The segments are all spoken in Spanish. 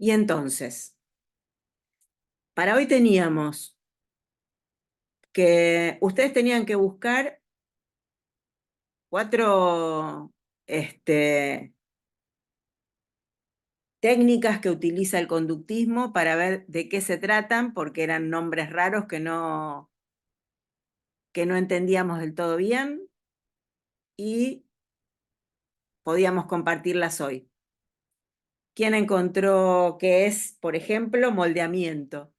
Y entonces, para hoy teníamos que ustedes tenían que buscar 4 técnicas que utiliza el conductismo para ver de qué se tratan, porque eran nombres raros que no entendíamos del todo bien y podíamos compartirlas hoy. ¿Quién encontró qué es, por ejemplo, moldeamiento?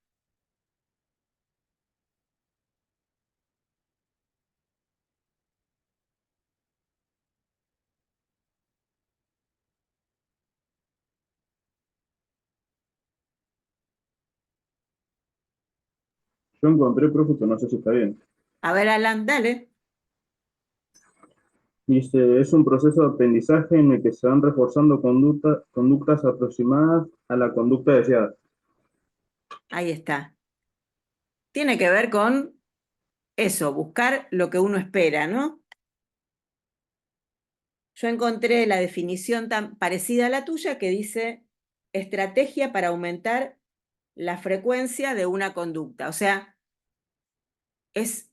Yo encontré, profe, no sé si está bien. A ver, Alan, dale. Dice, es un proceso de aprendizaje en el que se van reforzando conductas aproximadas a la conducta deseada. Ahí está. Tiene que ver con eso, buscar lo que uno espera, ¿no? Yo encontré la definición tan parecida a la tuya que dice estrategia para aumentar la frecuencia de una conducta. O sea, es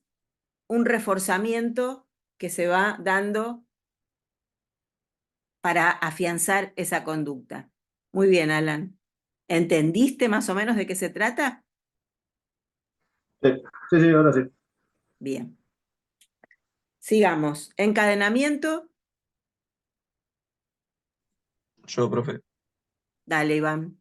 un reforzamiento que se va dando para afianzar esa conducta. Muy bien, Alan. ¿Entendiste más o menos de qué se trata? Sí, sí, sí, ahora sí. Bien. Sigamos. Encadenamiento. Yo, profe, Dale, Iván.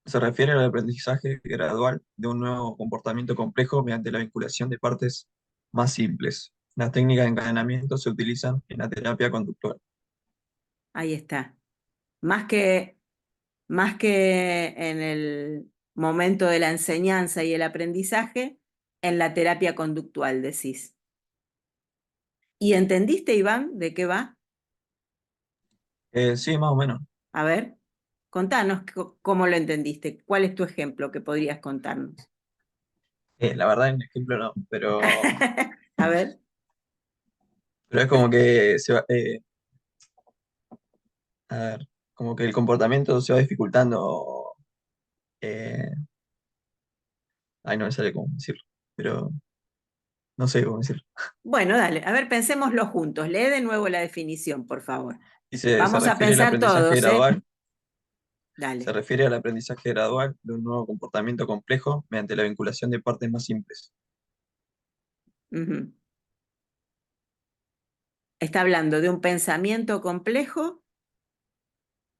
se refiere al aprendizaje gradual de un nuevo comportamiento complejo mediante la vinculación de partes más simples. Las técnicas de encadenamiento se utilizan en la terapia conductual. Ahí está. Más que, más que en el momento de la enseñanza y el aprendizaje, en la terapia conductual, decís. ¿Y entendiste, Iván, de qué va? Sí, más o menos. A ver, contanos cómo lo entendiste. ¿Cuál es tu ejemplo que podrías contarnos? La verdad, en ejemplo no, A ver. pero es como que a ver, como que el comportamiento se va dificultando. eh, Ay, no me sale cómo decirlo, pero no sé cómo decirlo. Bueno, dale. A ver, pensémoslo juntos. Lee de nuevo la definición, por favor. Se Vamos a refiere al pensar aprendizaje todos, ¿eh? gradual. Se Dale. refiere al aprendizaje gradual de un nuevo comportamiento complejo mediante la vinculación de partes más simples. Ujú. Está hablando de un pensamiento complejo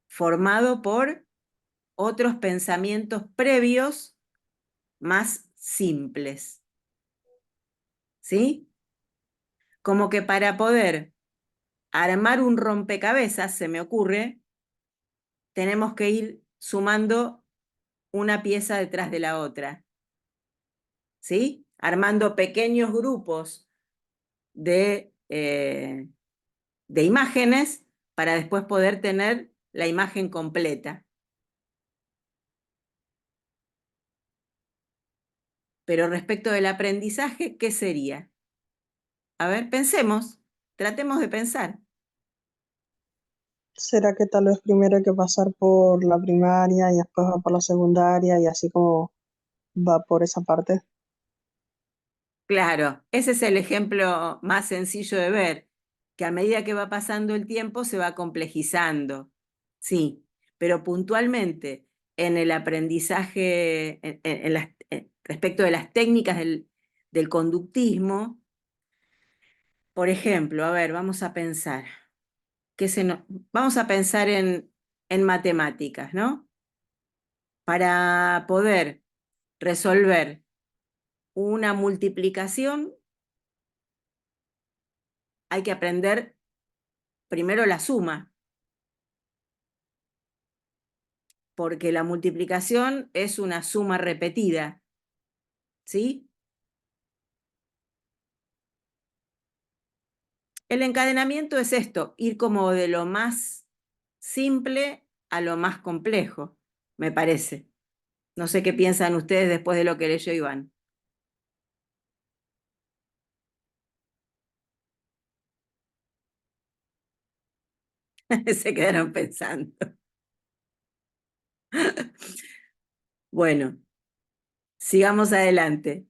formado por otros pensamientos previos más simples. ¿Sí? Como que para poder armar un rompecabezas, se me ocurre, tenemos que ir sumando una pieza detrás de la otra. ¿Sí? Armando pequeños grupos de imágenes para después poder tener la imagen completa. Pero respecto del aprendizaje, ¿qué sería? A ver, pensemos, tratemos de pensar. ¿Será que tal vez primero hay que pasar por la primaria y después va por la secundaria y así como va por esa parte? Claro, ese es el ejemplo más sencillo de ver, que a medida que va pasando el tiempo se va complejizando. Sí, pero puntualmente en el aprendizaje, respecto de las técnicas del conductismo, por ejemplo, a ver, vamos a pensar, vamos a pensar en matemáticas, ¿no? Para poder resolver una multiplicación hay que aprender primero la suma, porque la multiplicación es una suma repetida, ¿sí? El encadenamiento es esto, ir como de lo más simple a lo más complejo, me parece. No sé qué piensan ustedes después de lo que leyó Iván. Se quedaron pensando. Bueno, sigamos adelante.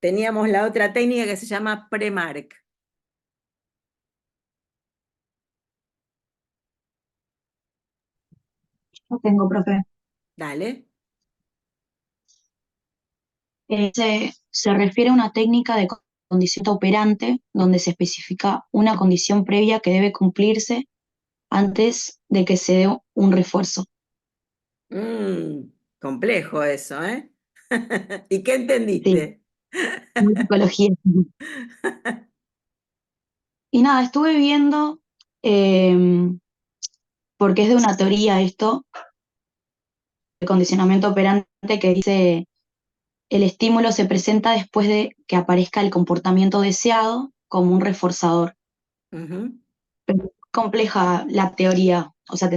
Teníamos la otra técnica que se llama Premark. Lo tengo, profe. Dale. Se refiere a una técnica de condición operante donde se especifica una condición previa que debe cumplirse antes de que se dé un refuerzo. Complejo eso, ¿eh? ¿Y qué Sí, entendiste? muy psicología. Y nada, estuve viendo, porque es de una teoría esto, de condicionamiento operante, que dice, el estímulo se presenta después de que aparezca el comportamiento deseado como un reforzador. Ujú. Pero es compleja la teoría, o sea, Sí,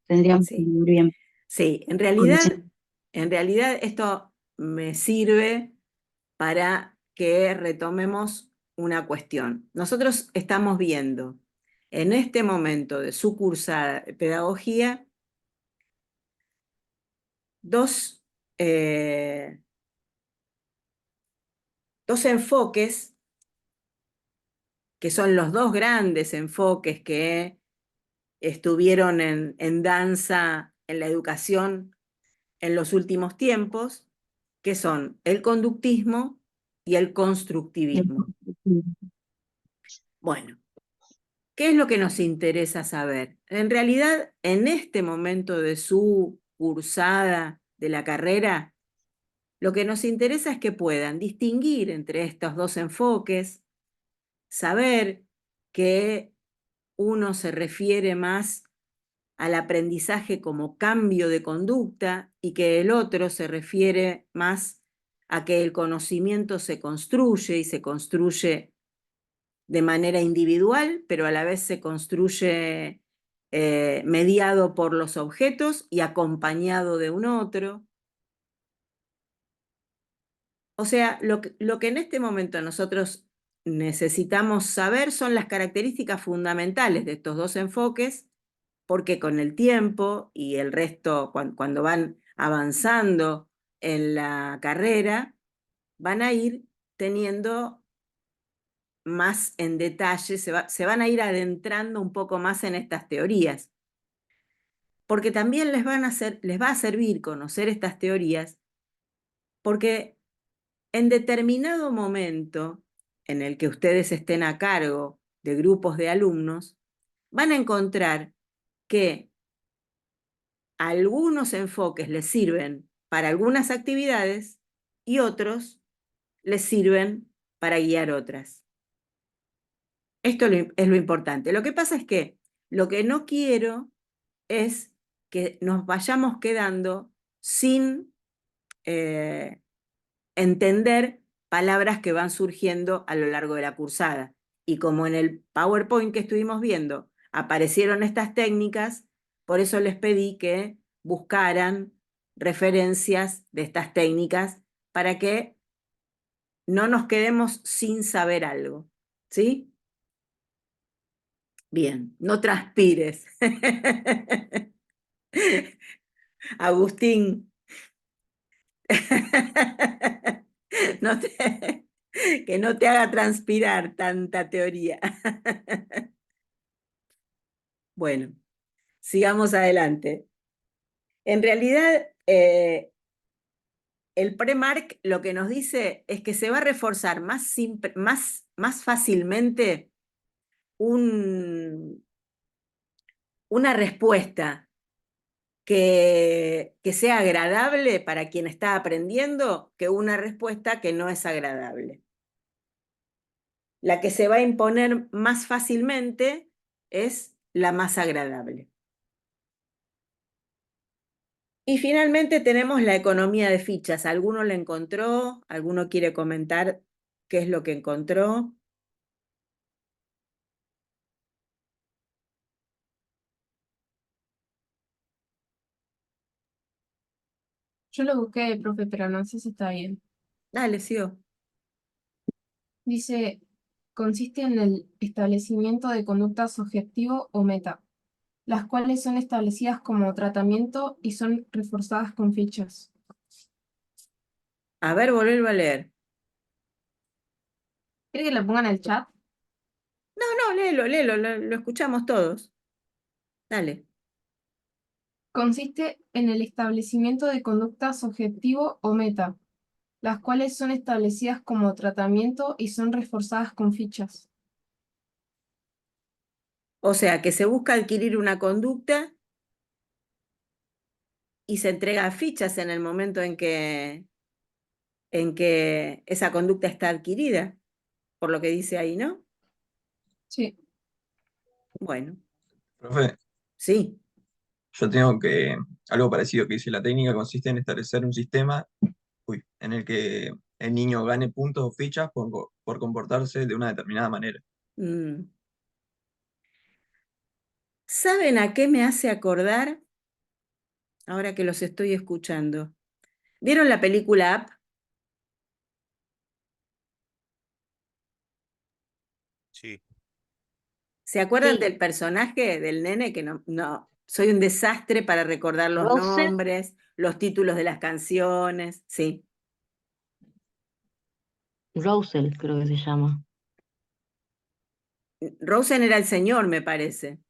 tendríamos que sí, ver bien. sí. Condición. En realidad esto me sirve para que retomemos una cuestión. Nosotros estamos viendo en este momento de su cursada de pedagogía dos, eh, dos enfoques que son los dos grandes enfoques que estuvieron en danza en la educación en los últimos tiempos, que son el conductismo y el constructivismo. Bueno, ¿qué es lo que nos interesa saber? En realidad, en este momento de su cursada de la carrera, lo que nos interesa es que puedan distinguir entre estos dos enfoques, saber que uno se refiere más al aprendizaje como cambio de conducta y que el otro se refiere más a que el conocimiento se construye y se construye de manera individual, pero a la vez se construye mediado por los objetos y acompañado de un otro. O sea, lo que en este momento nosotros necesitamos saber son las características fundamentales de estos dos enfoques, porque con el tiempo y el resto, cuando van avanzando en la carrera, van a ir teniendo más en detalle, se van a ir adentrando un poco más en estas teorías, porque también les va a servir conocer estas teorías, porque en determinado momento en el que ustedes estén a cargo de grupos de alumnos, van a encontrar que algunos enfoques les sirven para algunas actividades y otros les sirven para guiar otras. Esto es lo importante. Lo que pasa es que lo que no quiero es que nos vayamos quedando sin entender palabras que van surgiendo a lo largo de la cursada. Y como en el PowerPoint que estuvimos viendo aparecieron estas técnicas, por eso les pedí que buscaran referencias de estas técnicas para que no nos quedemos sin saber algo. ¿Sí? Bien, no transpires. Agustín, no te, que no te haga transpirar tanta teoría. Bueno, sigamos adelante. En realidad, el Premark lo que nos dice es que se va a reforzar más fácilmente una respuesta que sea agradable para quien está aprendiendo que una respuesta que no es agradable. La que se va a imponer más fácilmente es la más agradable. Y finalmente tenemos la economía de fichas. ¿Alguno la encontró? ¿Alguno quiere comentar qué es lo que encontró? Yo lo busqué, profe, pero no sé si está bien. Dale, Sio. Dice, consiste en el establecimiento de conductas objetivo o meta, las cuales son establecidas como tratamiento y son reforzadas con fichas. A ver, volverlo a leer. ¿Quiere que lo ponga en el chat? No, léelo, lo escuchamos todos. Dale. Consiste en el establecimiento de conductas objetivo o meta, las cuales son establecidas como tratamiento y son reforzadas con fichas. O sea, que se busca adquirir una conducta y se entrega fichas en el momento en que esa conducta está adquirida, por lo que dice ahí, ¿no? Sí. Bueno, Profe, sí. yo tengo algo parecido que dice, la técnica consiste en establecer un sistema en el que el niño gane puntos o fichas por comportarse de una determinada manera. Mm. ¿Saben a qué me hace acordar ahora que los estoy escuchando? ¿Vieron la película Up? Sí. ¿Se acuerdan Sí, del personaje del nene? Que no, soy un desastre para recordar los Russell, nombres, los títulos de las canciones. Sí, Russell creo que se llama. Rosen era el señor, me parece.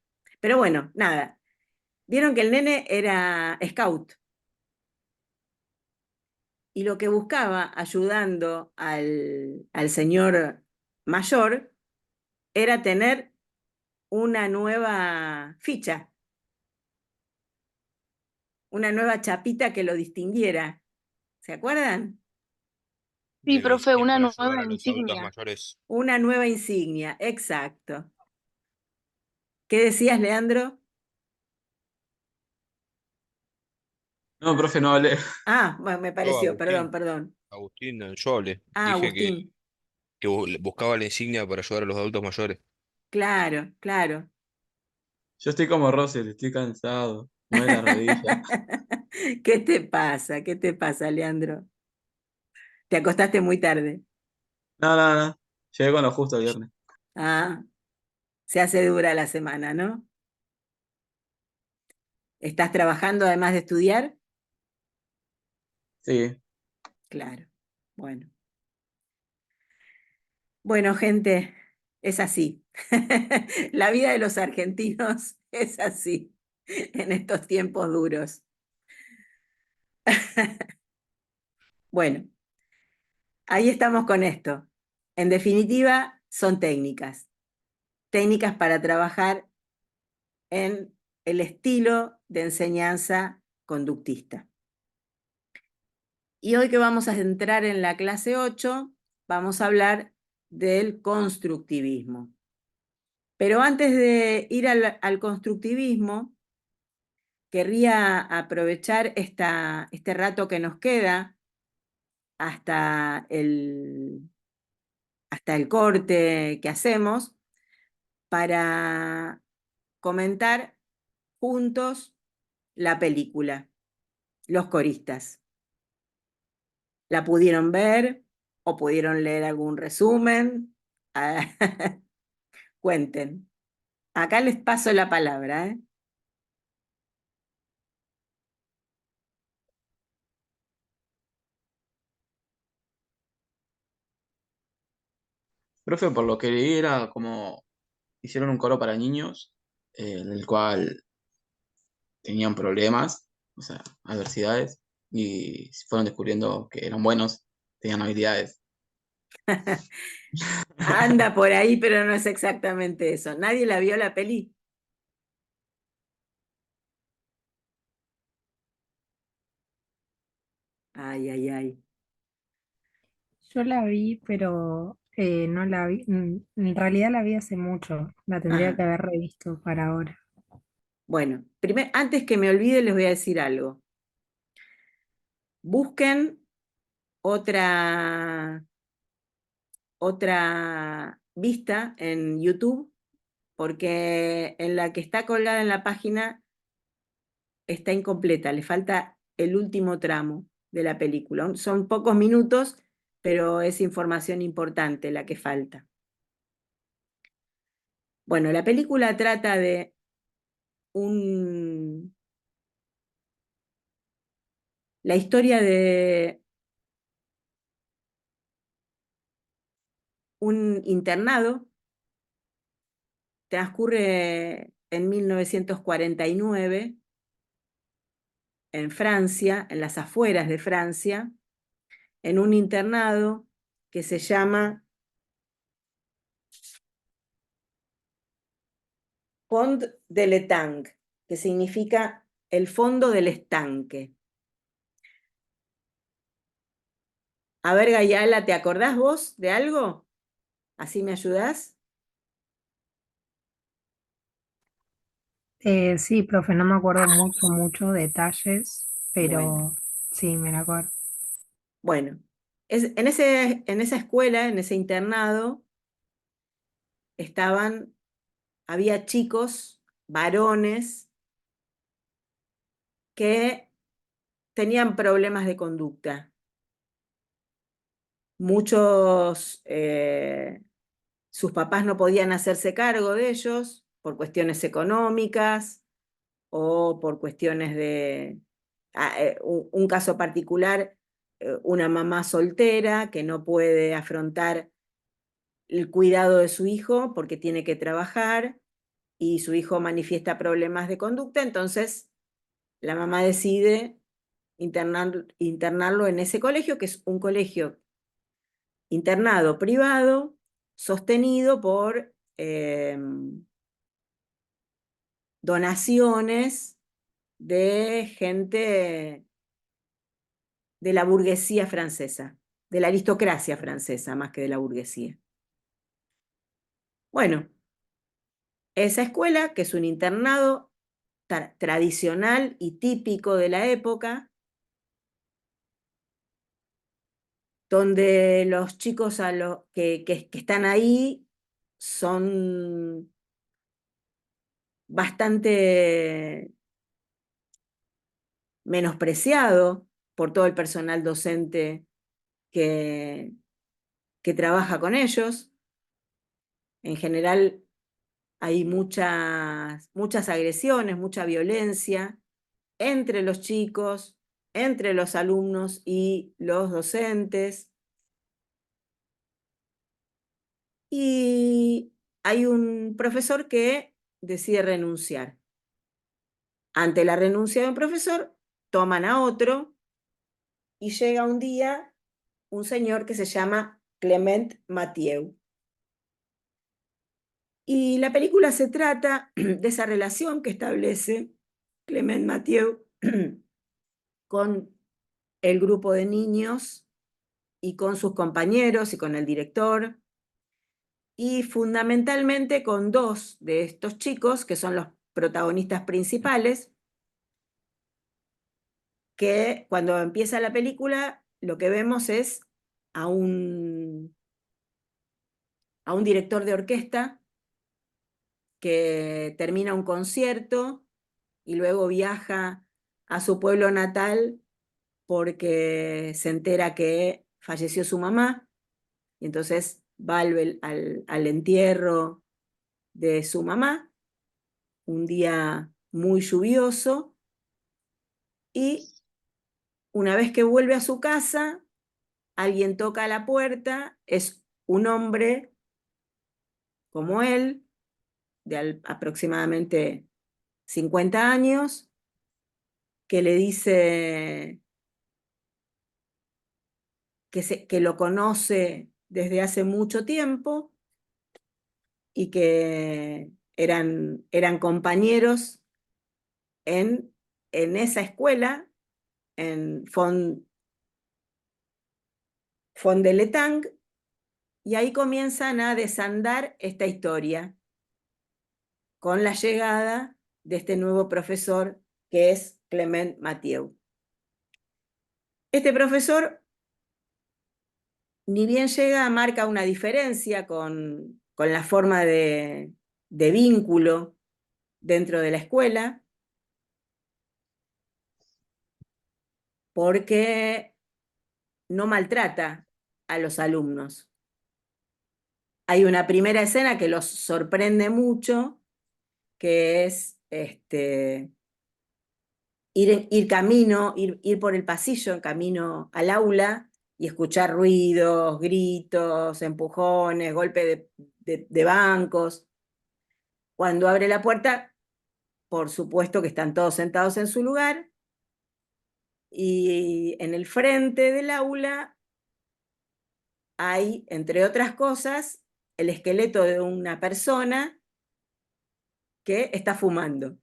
Pero bueno, nada. Vieron que el nene era scout y lo que buscaba ayudando al señor mayor era tener una nueva ficha, una nueva chapita que lo distinguiera. ¿Se acuerdan? Sí, De la profe, insignia una para nueva ayudar a los adultos insignia. mayores. Una nueva insignia, exacto. ¿Qué decías, Leandro? No, profe, no hablé. Ah, bueno, me Yo, pareció, perdón, Agustín, perdón. yo le Ah, dije Agustín, que buscaba la insignia para ayudar a los adultos mayores. claro, claro. Yo estoy como Russell, estoy cansado. Me duele la rodilla. ¿Qué te pasa? ¿Qué te pasa, Leandro? Te acostaste muy tarde. No, no, no. Llegué con lo justo el viernes. Ah, se hace dura la semana, ¿no? ¿Estás trabajando además de estudiar? Sí. Claro. Bueno. Bueno, gente, es así. La vida de los argentinos es así en estos tiempos duros. Bueno, ahí estamos con esto. En definitiva, son técnicas. Técnicas para trabajar en el estilo de enseñanza conductista. Y hoy que vamos a entrar en la clase 8, vamos a hablar del constructivismo. Pero antes de ir al constructivismo, querría aprovechar este rato que nos queda hasta hasta el corte que hacemos para comentar juntos la película, Los Coristas. ¿La pudieron ver o pudieron leer algún resumen? Ah, cuenten. Acá les paso la palabra, ¿eh? Profe, por lo que leí era como hicieron un coro para niños, en el cual tenían problemas, o sea, adversidades, y fueron descubriendo que eran buenos, tenían habilidades. Anda por ahí, pero no es exactamente eso. ¿Nadie la vio la peli? Ay, ay, ay. Yo la vi, pero no la vi, en realidad la vi hace mucho, la tendría Ajá. que haber revisto para ahora. Bueno, antes que me olvide, les voy a decir algo. Busquen otra vista en YouTube, porque en la que está colgada en la página está incompleta, le falta el último tramo de la película. Son pocos minutos, pero es información importante la que falta. Bueno, la película trata de un, la historia de un internado, transcurre en 1949 en Francia, en las afueras de Francia, en un internado que se llama Fond de l'Étang, que significa el fondo del estanque. A ver, Gayala, ¿te acordás vos de algo? ¿Así me ayudás? Sí, profe, no me acuerdo mucho detalles, Bueno, pero sí, me la acuerdo. bueno. En esa escuela, en ese internado, había chicos, varones, que tenían problemas de conducta. Muchos, sus papás no podían hacerse cargo de ellos por cuestiones económicas o por cuestiones de, un caso particular, una mamá soltera que no puede afrontar el cuidado de su hijo porque tiene que trabajar y su hijo manifiesta problemas de conducta, entonces la mamá decide internarlo en ese colegio, que es un colegio internado privado sostenido por donaciones de gente de la burguesía francesa, de la aristocracia francesa más que de la burguesía. Bueno, esa escuela, que es un internado tradicional y típico de la época, donde los chicos que están ahí son bastante menospreciados por todo el personal docente que, que trabaja con ellos. En general hay muchas agresiones, mucha violencia entre los chicos, entre los alumnos y los docentes. Y hay un profesor que decide renunciar. Ante la renuncia de un profesor, toman a otro y llega un día un señor que se llama Clement Mathieu. Y la película se trata de esa relación que establece Clement Mathieu con el grupo de niños y con sus compañeros y con el director, y fundamentalmente con dos de estos chicos que son los protagonistas principales, que cuando empieza la película lo que vemos es a un director de orquesta que termina un concierto y luego viaja a su pueblo natal porque se entera que falleció su mamá, y entonces va al entierro de su mamá, un día muy lluvioso, y una vez que vuelve a su casa, alguien toca a la puerta, es un hombre como él, de aproximadamente 50 años, que le dice que lo conoce desde hace mucho tiempo y que eran compañeros en esa escuela, en Fond-de-l'Étang, y ahí comienzan a desandar esta historia con la llegada de este nuevo profesor que es Clement Mathieu. Este profesor, ni bien llega, marca una diferencia con la forma de vínculo dentro de la escuela, porque no maltrata a los alumnos. Hay una primera escena que los sorprende mucho, que es ir por el pasillo, camino al aula, y escuchar ruidos, gritos, empujones, golpe de bancos. Cuando abre la puerta, por supuesto que están todos sentados en su lugar y en el frente del aula hay, entre otras cosas, el esqueleto de una persona que está fumando.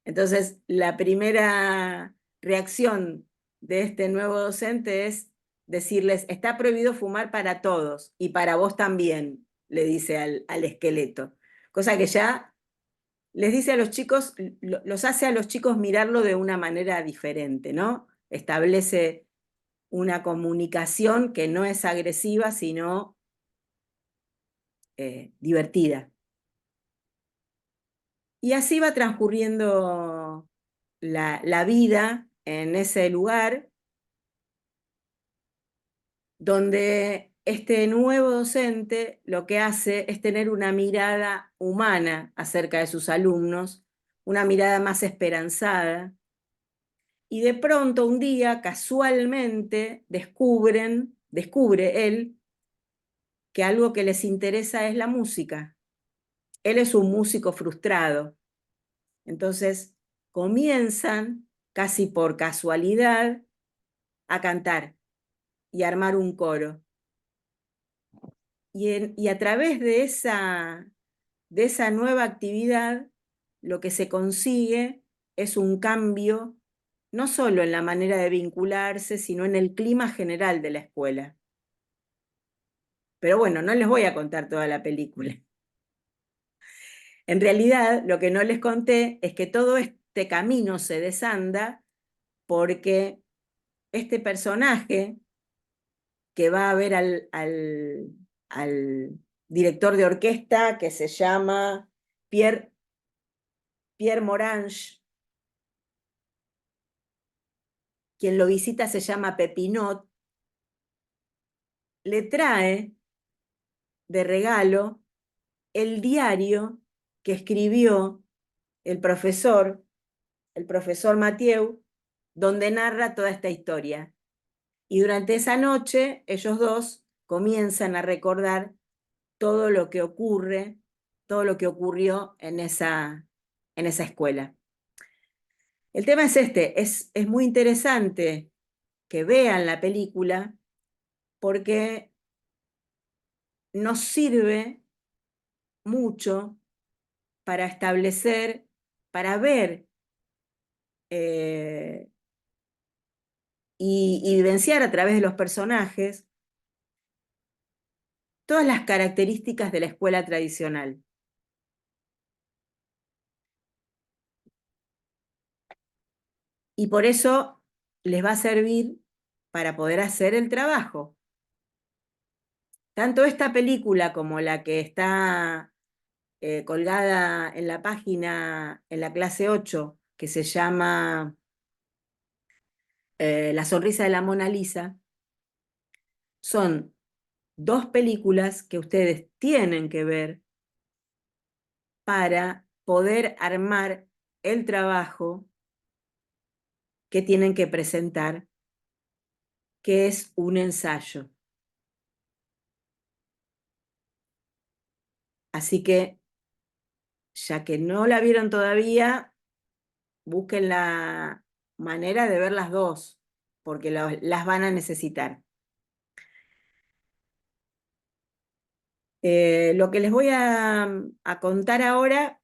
Entonces, la primera reacción de este nuevo docente es decirles, está prohibido fumar para todos y para vos también, le dice al esqueleto. Cosa que ya les dice a los chicos, los hace a los chicos mirarlo de una manera diferente, ¿no? Establece una comunicación que no es agresiva, sino divertida. Y así va transcurriendo la vida en ese lugar donde este nuevo docente lo que hace es tener una mirada humana acerca de sus alumnos, una mirada más esperanzada. Y de pronto un día, casualmente, descubre él que algo que les interesa es la música. Él es un músico frustrado. Entonces comienzan, casi por casualidad, a cantar y a armar un coro. Y a través de esa nueva actividad, lo que se consigue es un cambio, no solo en la manera de vincularse, sino en el clima general de la escuela. Pero bueno, no les voy a contar toda la película. En realidad, lo que no les conté es que todo este camino se desanda porque este personaje que va a ver al director de orquesta que se llama Pierre Morange, quien lo visita se llama Pepinot, le trae de regalo el diario que escribió el profesor Mathieu, donde narra toda esta historia. Y durante esa noche, ellos dos comienzan a recordar todo lo que ocurre, todo lo que ocurrió en esa escuela. El tema es este, es muy interesante que vean la película porque nos sirve mucho para establecer, para ver y vivenciar a través de los personajes todas las características de la escuela tradicional. Y por eso les va a servir para poder hacer el trabajo. Tanto esta película como la que está colgada en la página, en la clase 8, que se llama La sonrisa de la Mona Lisa, son dos películas que ustedes tienen que ver para poder armar el trabajo que tienen que presentar, que es un ensayo. Así que, ya que no la vieron todavía, busquen la manera de ver las dos, porque las van a necesitar. Lo que les voy a contar ahora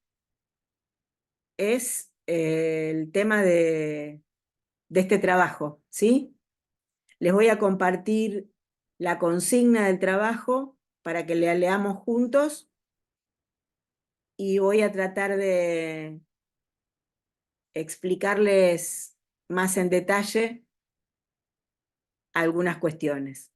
es el tema de este trabajo, ¿sí? Les voy a compartir la consigna del trabajo para que la leamos juntos y voy a tratar de explicarles más en detalle algunas cuestiones.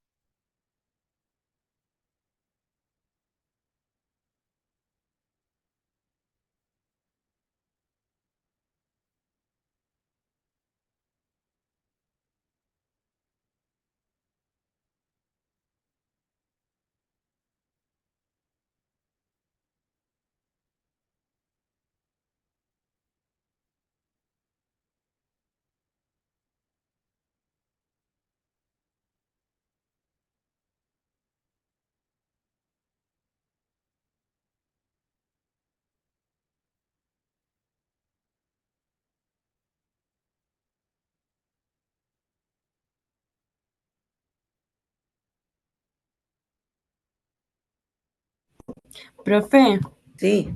Profe, Sí.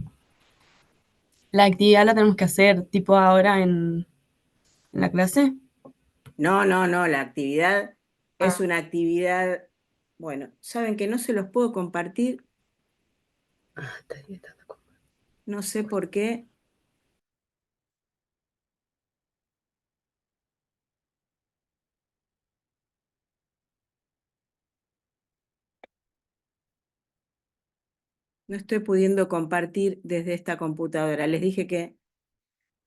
la actividad la tenemos que hacer tipo ahora en la clase. No, no, no, la actividad es Ah, una actividad, bueno, saben que no se los puedo compartir, no sé por qué. No estoy pudiendo compartir desde esta computadora. Les dije que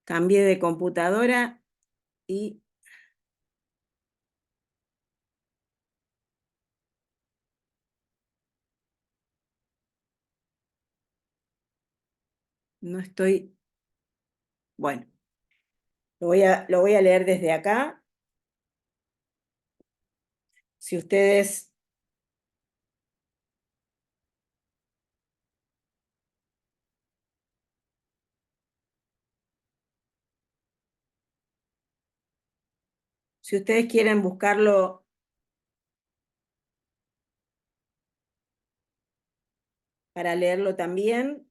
cambié de computadora y no estoy, bueno, lo voy a leer desde acá. Si ustedes, si ustedes quieren buscarlo para leerlo también,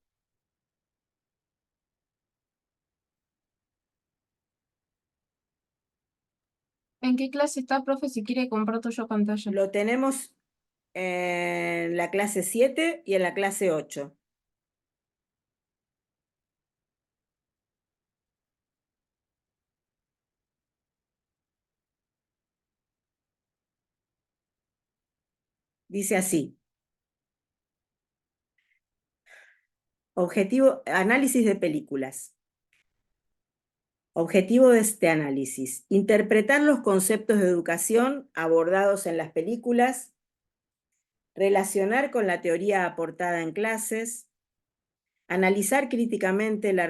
¿En qué clase está, profe? Si quiere comparto yo pantalla. lo tenemos en la clase 7 y en la clase 8. Dice así. Objetivo, análisis de películas. Objetivo de este análisis, interpretar los conceptos de educación abordados en las películas, relacionar con la teoría aportada en clases, analizar críticamente la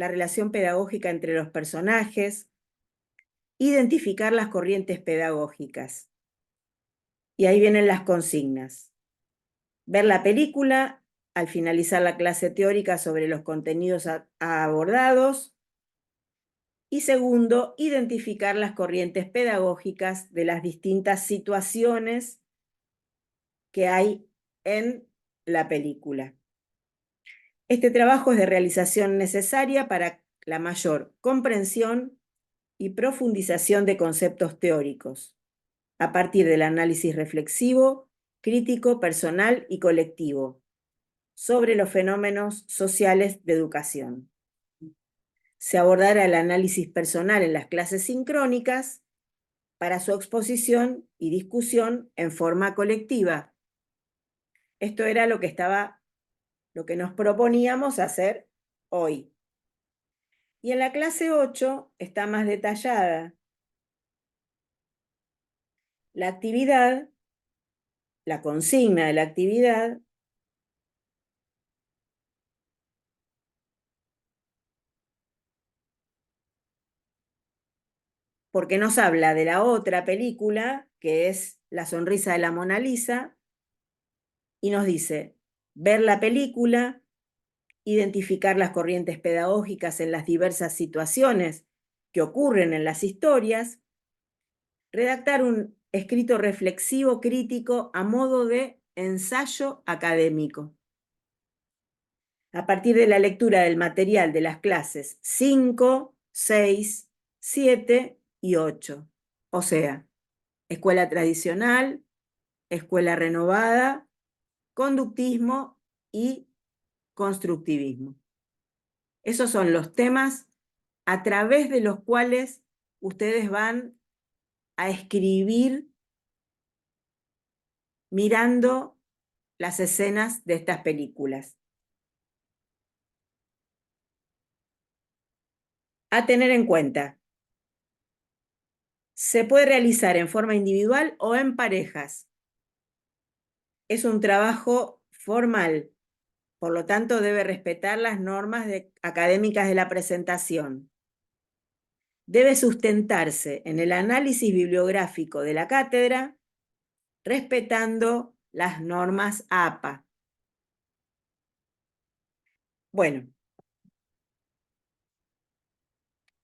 relación pedagógica entre los personajes, identificar las corrientes pedagógicas. Y ahí vienen las consignas. Ver la película, al finalizar la clase teórica sobre los contenidos abordados. Y segundo, identificar las corrientes pedagógicas de las distintas situaciones que hay en la película. Este trabajo es de realización necesaria para la mayor comprensión y profundización de conceptos teóricos, a partir del análisis reflexivo, crítico, personal y colectivo, sobre los fenómenos sociales de educación. Se abordará el análisis personal en las clases sincrónicas para su exposición y discusión en forma colectiva. Esto era lo que nos proponíamos hacer hoy. Y en la clase 8 está más detallada la actividad, la consigna de la actividad, porque nos habla de la otra película, que es La sonrisa de la Mona Lisa, y nos dice, ver la película, identificar las corrientes pedagógicas en las diversas situaciones que ocurren en las historias, redactar un escrito reflexivo crítico a modo de ensayo académico. A partir de la lectura del material de las clases 5, 6, 7 y 8. O sea, escuela tradicional, escuela renovada, conductismo y constructivismo. Esos son los temas a través de los cuales ustedes van a escribir mirando las escenas de estas películas. A tener en cuenta, se puede realizar en forma individual o en parejas. Es un trabajo formal, por lo tanto debe respetar las normas académicas de la presentación. Debe sustentarse en el análisis bibliográfico de la cátedra, respetando las normas APA. Bueno,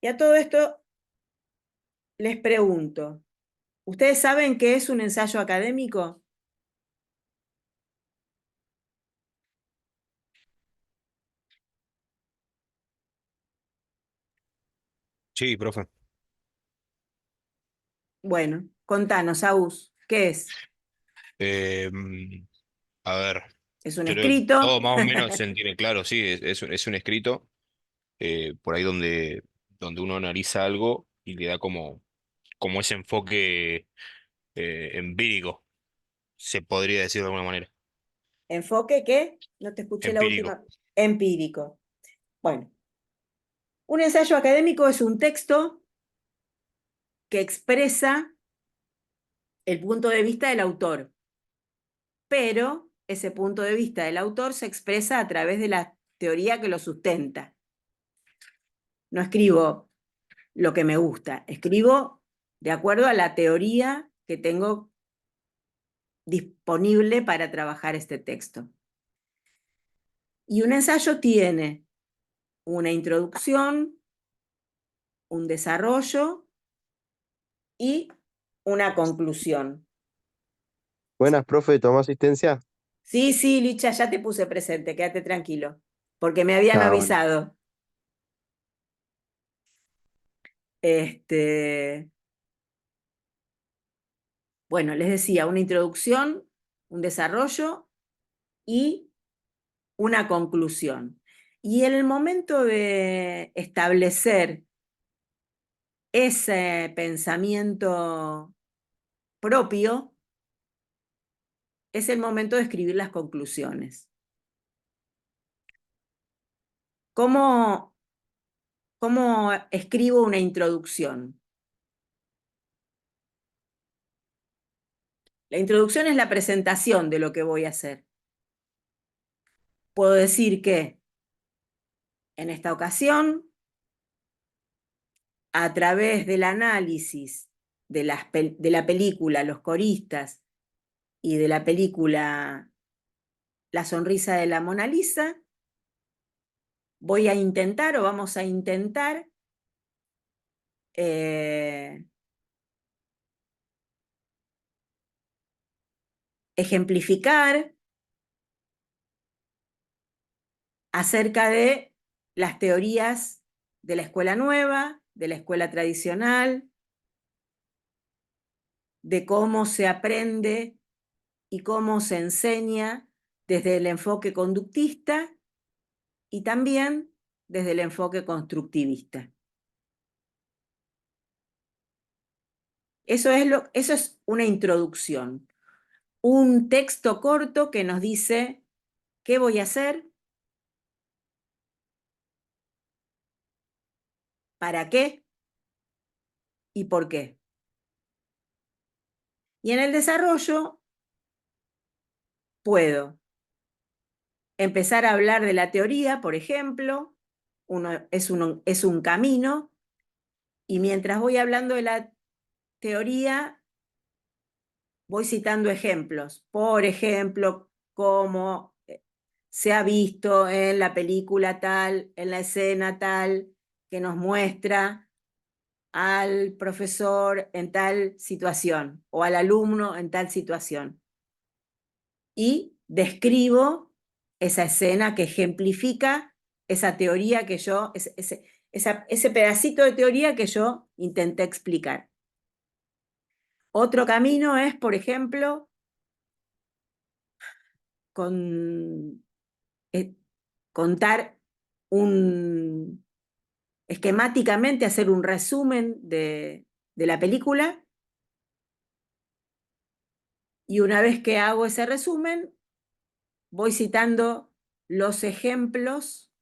y a todo esto les pregunto, ¿ustedes saben qué es un ensayo académico? Sí, profe. Bueno, contanos, Agus, ¿qué es? Eh, a ver, ¿Es un pero escrito? todo más o menos se entiende claro, sí, es un escrito, por ahí donde uno analiza algo y le da como ese enfoque empírico, se podría decir de alguna manera. ¿Enfoque qué? No te escuché la Empírico. última. Empírico. Bueno, un ensayo académico es un texto que expresa el punto de vista del autor, pero ese punto de vista del autor se expresa a través de la teoría que lo sustenta. No escribo lo que me gusta, escribo de acuerdo a la teoría que tengo disponible para trabajar este texto. Y un ensayo tiene una introducción, un desarrollo y una conclusión. Buenas, profe, ¿tomó asistencia? Sí, sí, Licha, ya te puse presente, quédate tranquilo, porque me habían Ah, bueno. avisado. Este, bueno, les decía, una introducción, un desarrollo y una conclusión. Y en el momento de establecer ese pensamiento propio, es el momento de escribir las conclusiones. ¿Cómo, cómo escribo una introducción? La introducción es la presentación de lo que voy a hacer. Puedo decir que en esta ocasión, a través del análisis de la película Los Coristas y de la película La Sonrisa de la Mona Lisa, voy a intentar o vamos a intentar ejemplificar acerca de las teorías de la escuela nueva, de la escuela tradicional, de cómo se aprende y cómo se enseña desde el enfoque conductista y también desde el enfoque constructivista. Eso es una introducción, un texto corto que nos dice qué voy a hacer, para qué y por qué. Y en el desarrollo puedo empezar a hablar de la teoría, por ejemplo, es un camino, y mientras voy hablando de la teoría, voy citando ejemplos. Por ejemplo, cómo se ha visto en la película tal, en la escena tal, que nos muestra al profesor en tal situación o al alumno en tal situación. Y describo esa escena que ejemplifica esa teoría que yo, ese pedacito de teoría que yo intenté explicar. Otro camino es, por ejemplo, contar esquemáticamente, hacer un resumen de la película, y una vez que hago ese resumen, voy citando los ejemplos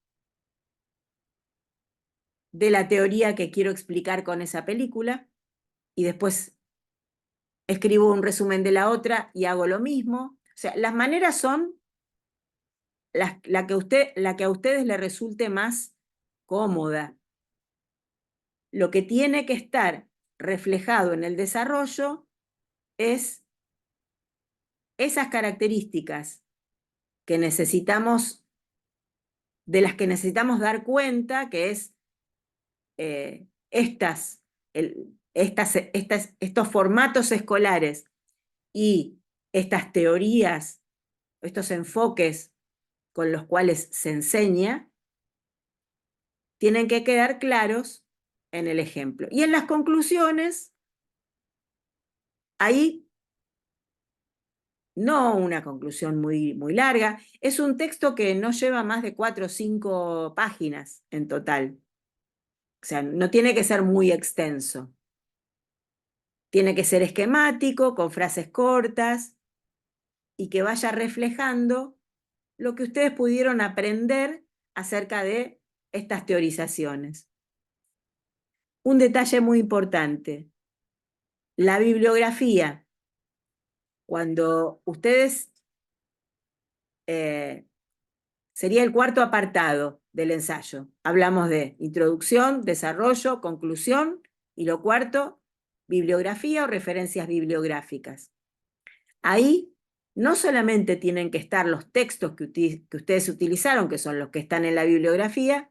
de la teoría que quiero explicar con esa película, y después escribo un resumen de la otra y hago lo mismo. O sea, las maneras son la que a ustedes les resulte más cómoda. Lo que tiene que estar reflejado en el desarrollo es esas características que necesitamos, de las que necesitamos dar cuenta, que es estos formatos escolares y estas teorías, estos enfoques con los cuales se enseña, tienen que quedar claros en el ejemplo. Y en las conclusiones, ahí no una conclusión muy, muy larga, es un texto que no lleva más de 4 o 5 páginas en total. O sea, no tiene que ser muy extenso. Tiene que ser esquemático, con frases cortas y que vaya reflejando lo que ustedes pudieron aprender acerca de estas teorizaciones. Un detalle muy importante, la bibliografía. Cuando ustedes, sería el cuarto apartado del ensayo. Hablamos de introducción, desarrollo, conclusión, y lo cuarto, bibliografía o referencias bibliográficas. Ahí no solamente tienen que estar los textos que ustedes utilizaron, que son los que están en la bibliografía,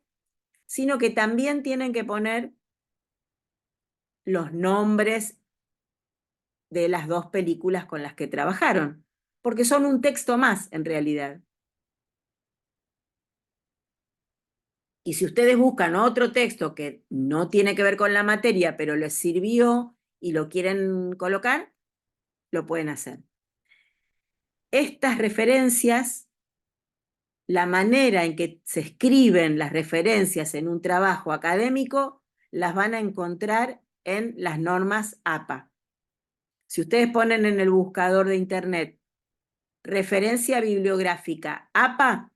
sino que también tienen que poner los nombres de las 2 películas con las que trabajaron, porque son un texto más en realidad. Y si ustedes buscan otro texto que no tiene que ver con la materia, pero les sirvió y lo quieren colocar, lo pueden hacer. Estas referencias, la manera en que se escriben las referencias en un trabajo académico, las van a encontrar en las normas APA. Si ustedes ponen en el buscador de internet referencia bibliográfica APA,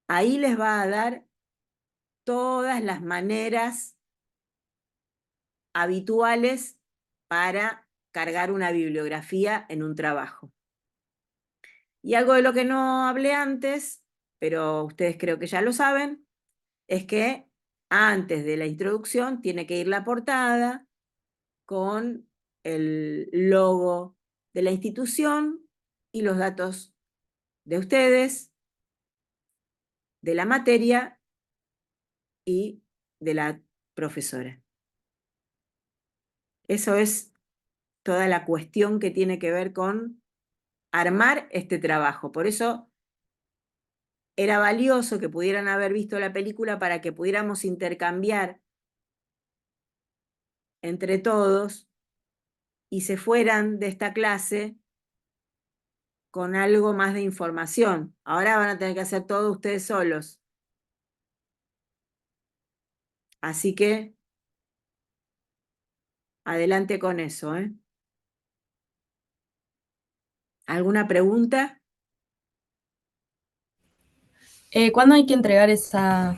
ahí les va a dar todas las maneras habituales para cargar una bibliografía en un trabajo. Y algo de lo que no hablé antes, pero ustedes creo que ya lo saben, es que antes de la introducción tiene que ir la portada con el logo de la institución y los datos de ustedes, de la materia y de la profesora. Eso es toda la cuestión que tiene que ver con armar este trabajo. Por eso era valioso que pudieran haber visto la película para que pudiéramos intercambiar entre todos y se fueran de esta clase con algo más de información. Ahora van a tener que hacer todo ustedes solos. Así que adelante con eso, ¿eh? ¿Alguna pregunta? ¿Cuándo hay que entregar esa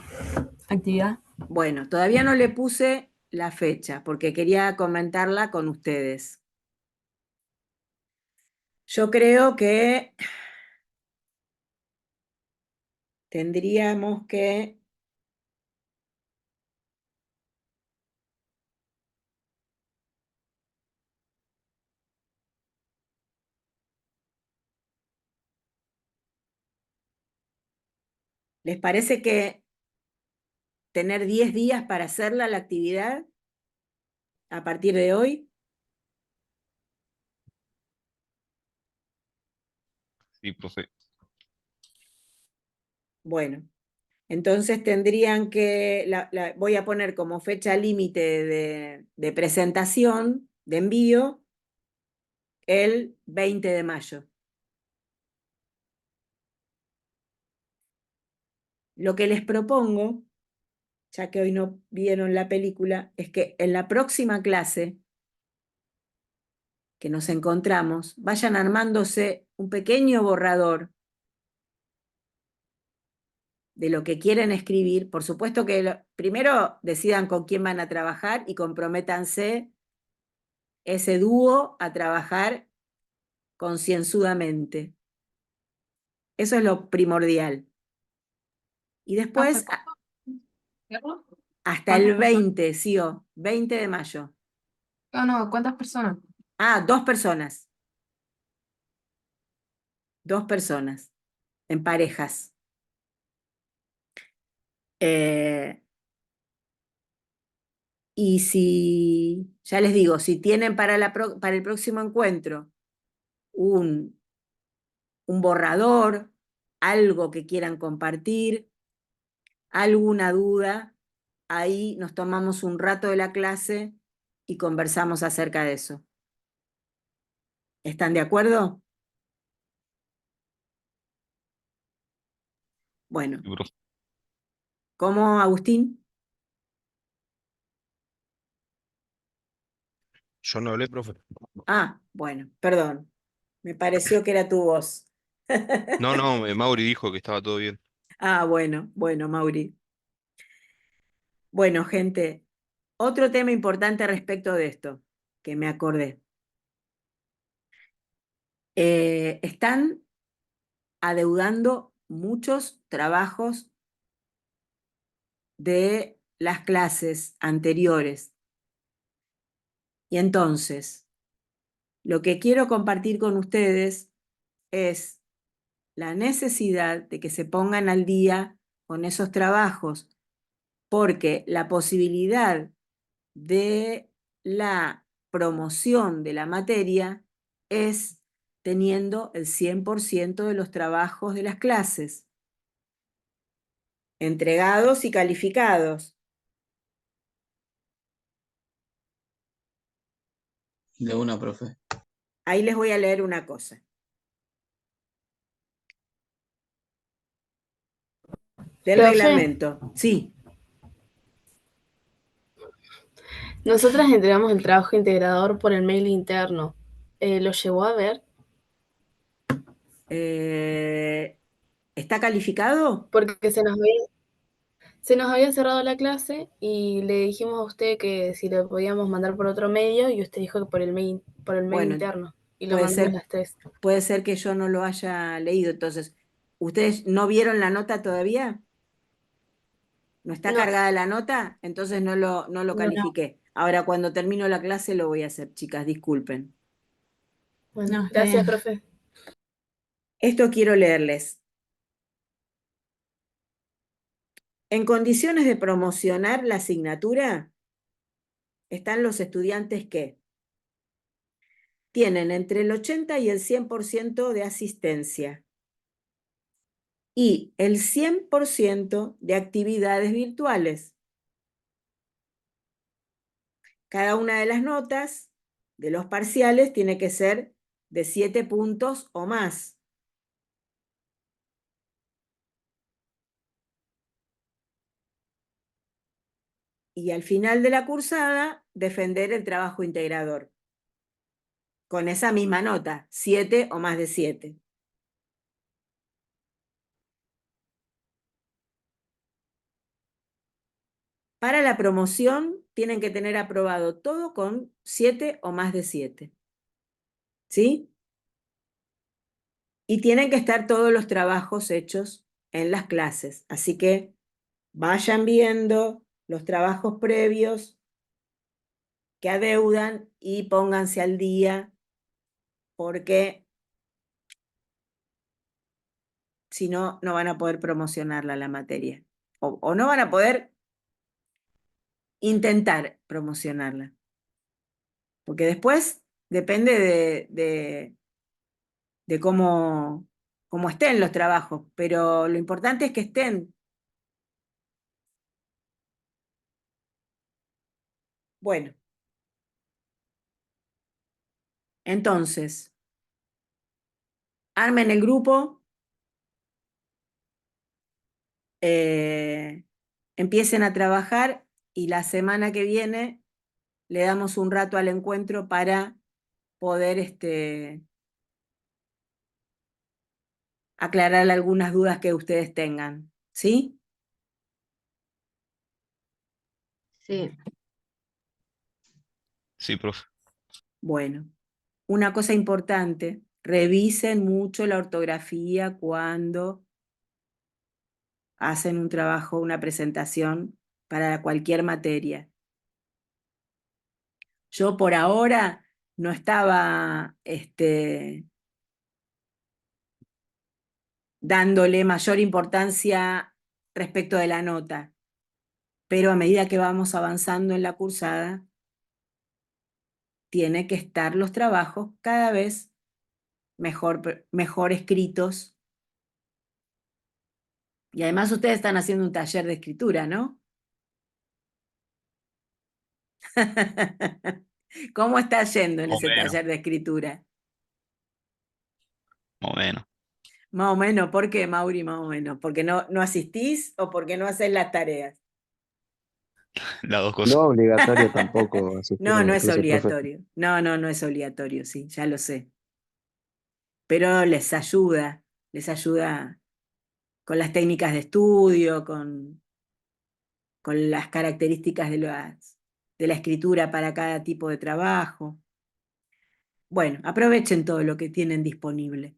actividad? Bueno, todavía no le puse la fecha porque quería comentarla con ustedes. Yo creo que tendríamos que ¿les parece que tener 10 días para hacerla la actividad a partir de hoy? Sí, profe. Bueno, entonces tendrían que, voy a poner como fecha límite de presentación, de envío, el 20 de mayo. Lo que les propongo, ya que hoy no vieron la película, es que en la próxima clase que nos encontramos, vayan armándose un pequeño borrador de lo que quieren escribir. Por supuesto que primero decidan con quién van a trabajar y comprométanse ese dúo a trabajar concienzudamente. Eso es lo primordial. Y después, hasta el 20, sí, 20 de mayo. No, ¿cuántas personas? Ah, 2 personas. 2 personas, en parejas. Y si, ya les digo, si tienen para el próximo encuentro un borrador, algo que quieran compartir, alguna duda, ahí nos tomamos un rato de la clase y conversamos acerca de eso. ¿Están de acuerdo? Bueno, Sí, profe. ¿cómo, Agustín? Yo no hablé, profe. Ah, bueno, perdón. Me pareció que era tu voz. No, no, Mauri dijo que estaba todo bien. Ah, bueno, Mauri. Bueno, gente, otro tema importante respecto de esto, que me acordé. Están adeudando muchos trabajos de las clases anteriores. Y entonces, lo que quiero compartir con ustedes es la necesidad de que se pongan al día con esos trabajos, porque la posibilidad de la promoción de la materia es teniendo el 100% de los trabajos de las clases entregados y calificados. De una, profe. Ahí les voy a leer una cosa. Del Profe, reglamento. Sí. nosotras entregamos el trabajo integrador por el mail interno. ¿Lo llevó a ver? ¿Está calificado? Porque se nos había cerrado la clase y le dijimos a usted que si lo podíamos mandar por otro medio y usted dijo que por el mail Bueno, interno. Y lo puede mandamos ser, las tres. puede ser que yo no lo haya leído. Entonces, ¿ustedes no vieron la nota todavía? ¿No está No, cargada la nota? Entonces no lo no. califiqué. Ahora, cuando termino la clase lo voy a hacer, chicas, disculpen. Bueno, No, está gracias, bien. profe. Esto quiero leerles. En condiciones de promocionar la asignatura están los estudiantes que tienen entre el 80 y el 100% de asistencia y el 100% de actividades virtuales. Cada una de las notas de los parciales tiene que ser de 7 puntos o más. Y al final de la cursada, defender el trabajo integrador. Con esa misma nota, 7 o más de 7. Para la promoción, tienen que tener aprobado todo con 7 o más de 7. ¿Sí? Y tienen que estar todos los trabajos hechos en las clases. Así que vayan viendo los trabajos previos que adeudan y pónganse al día, porque si no, no van a poder promocionarla la materia. O no van a poder intentar promocionarla. Porque después depende de cómo estén los trabajos, pero lo importante es que estén. Bueno, entonces, armen el grupo, empiecen a trabajar y la semana que viene le damos un rato al encuentro para poder aclarar algunas dudas que ustedes tengan. ¿Sí? Sí. Sí, profe. Bueno, una cosa importante, revisen mucho la ortografía cuando hacen un trabajo, una presentación para cualquier materia. Yo por ahora no estaba dándole mayor importancia respecto de la nota, pero a medida que vamos avanzando en la cursada, tiene que estar los trabajos cada vez mejor escritos. Y además ustedes están haciendo un taller de escritura, ¿no? ¿Cómo estás yendo en Más o ese menos, taller de escritura? más o menos. Más o menos, ¿por qué, Mauri, más o menos? ¿Porque no asistís o porque no haces las tareas? Las dos No cosas. es obligatorio tampoco asistir No, a no la es clase, profe. obligatorio. No es obligatorio, sí, ya lo sé. Pero les ayuda con las técnicas de estudio, con las características de la escritura para cada tipo de trabajo. Bueno, aprovechen todo lo que tienen disponible.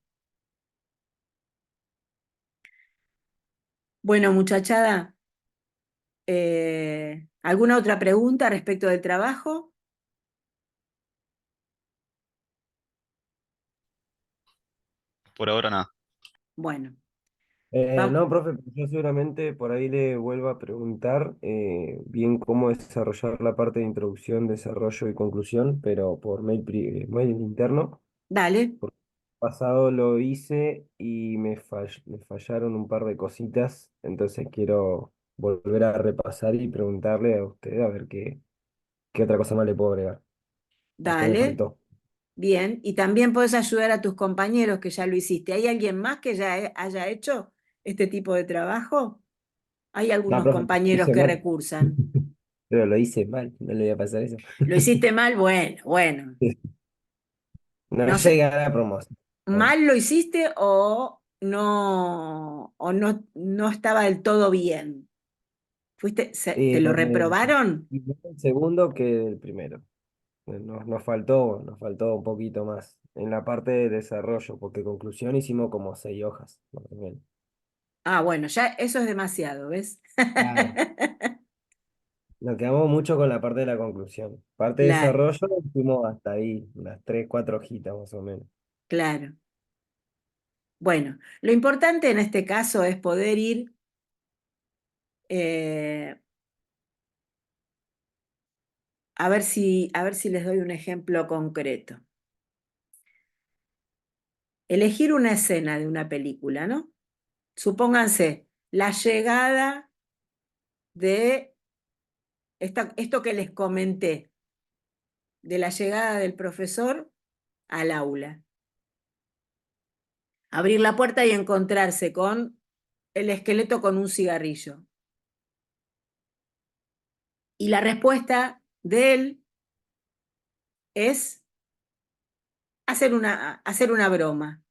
Bueno, muchachada, ¿alguna otra pregunta respecto del trabajo? Por ahora nada. Bueno, vamos. No, profe, pero yo seguramente por ahí le vuelvo a preguntar bien cómo desarrollar la parte de introducción, desarrollo y conclusión, pero por mail interno. Dale, Porque pasado lo hice y me fallaron un par de cositas, entonces quiero volver a repasar y preguntarle a usted a ver qué otra cosa más le puedo agregar o qué me dale. faltó. Bien, y también puedes ayudar a tus compañeros que ya lo hiciste. ¿Hay alguien más que ya haya hecho este tipo de trabajo? Hay No, algunos profe, lo compañeros hice que mal. recursan. Pero lo hice mal, no le voy a pasar eso. ¿Lo hiciste mal? Bueno. No No sé, llegué a la promoción. ¿mal lo hiciste o no estaba del todo bien? ¿Te lo Eh, reprobaron? Igual el segundo que el primero. Nos faltó un poquito más en la parte de desarrollo, porque conclusión hicimos como 6 hojas, más o menos. Ah, bueno, ya eso es demasiado, ¿ves? Claro. Nos quedamos mucho con la parte de la conclusión. Parte de Claro, desarrollo hicimos hasta ahí, unas 3, 4 hojitas más o menos. claro. Bueno, lo importante en este caso es poder ir eh, a ver si les doy un ejemplo concreto. Elegir una escena de una película, ¿no? Supónganse la llegada de esto que les comenté, de la llegada del profesor al aula. Abrir la puerta y encontrarse con el esqueleto con un cigarrillo. Y la respuesta de él es hacer una broma.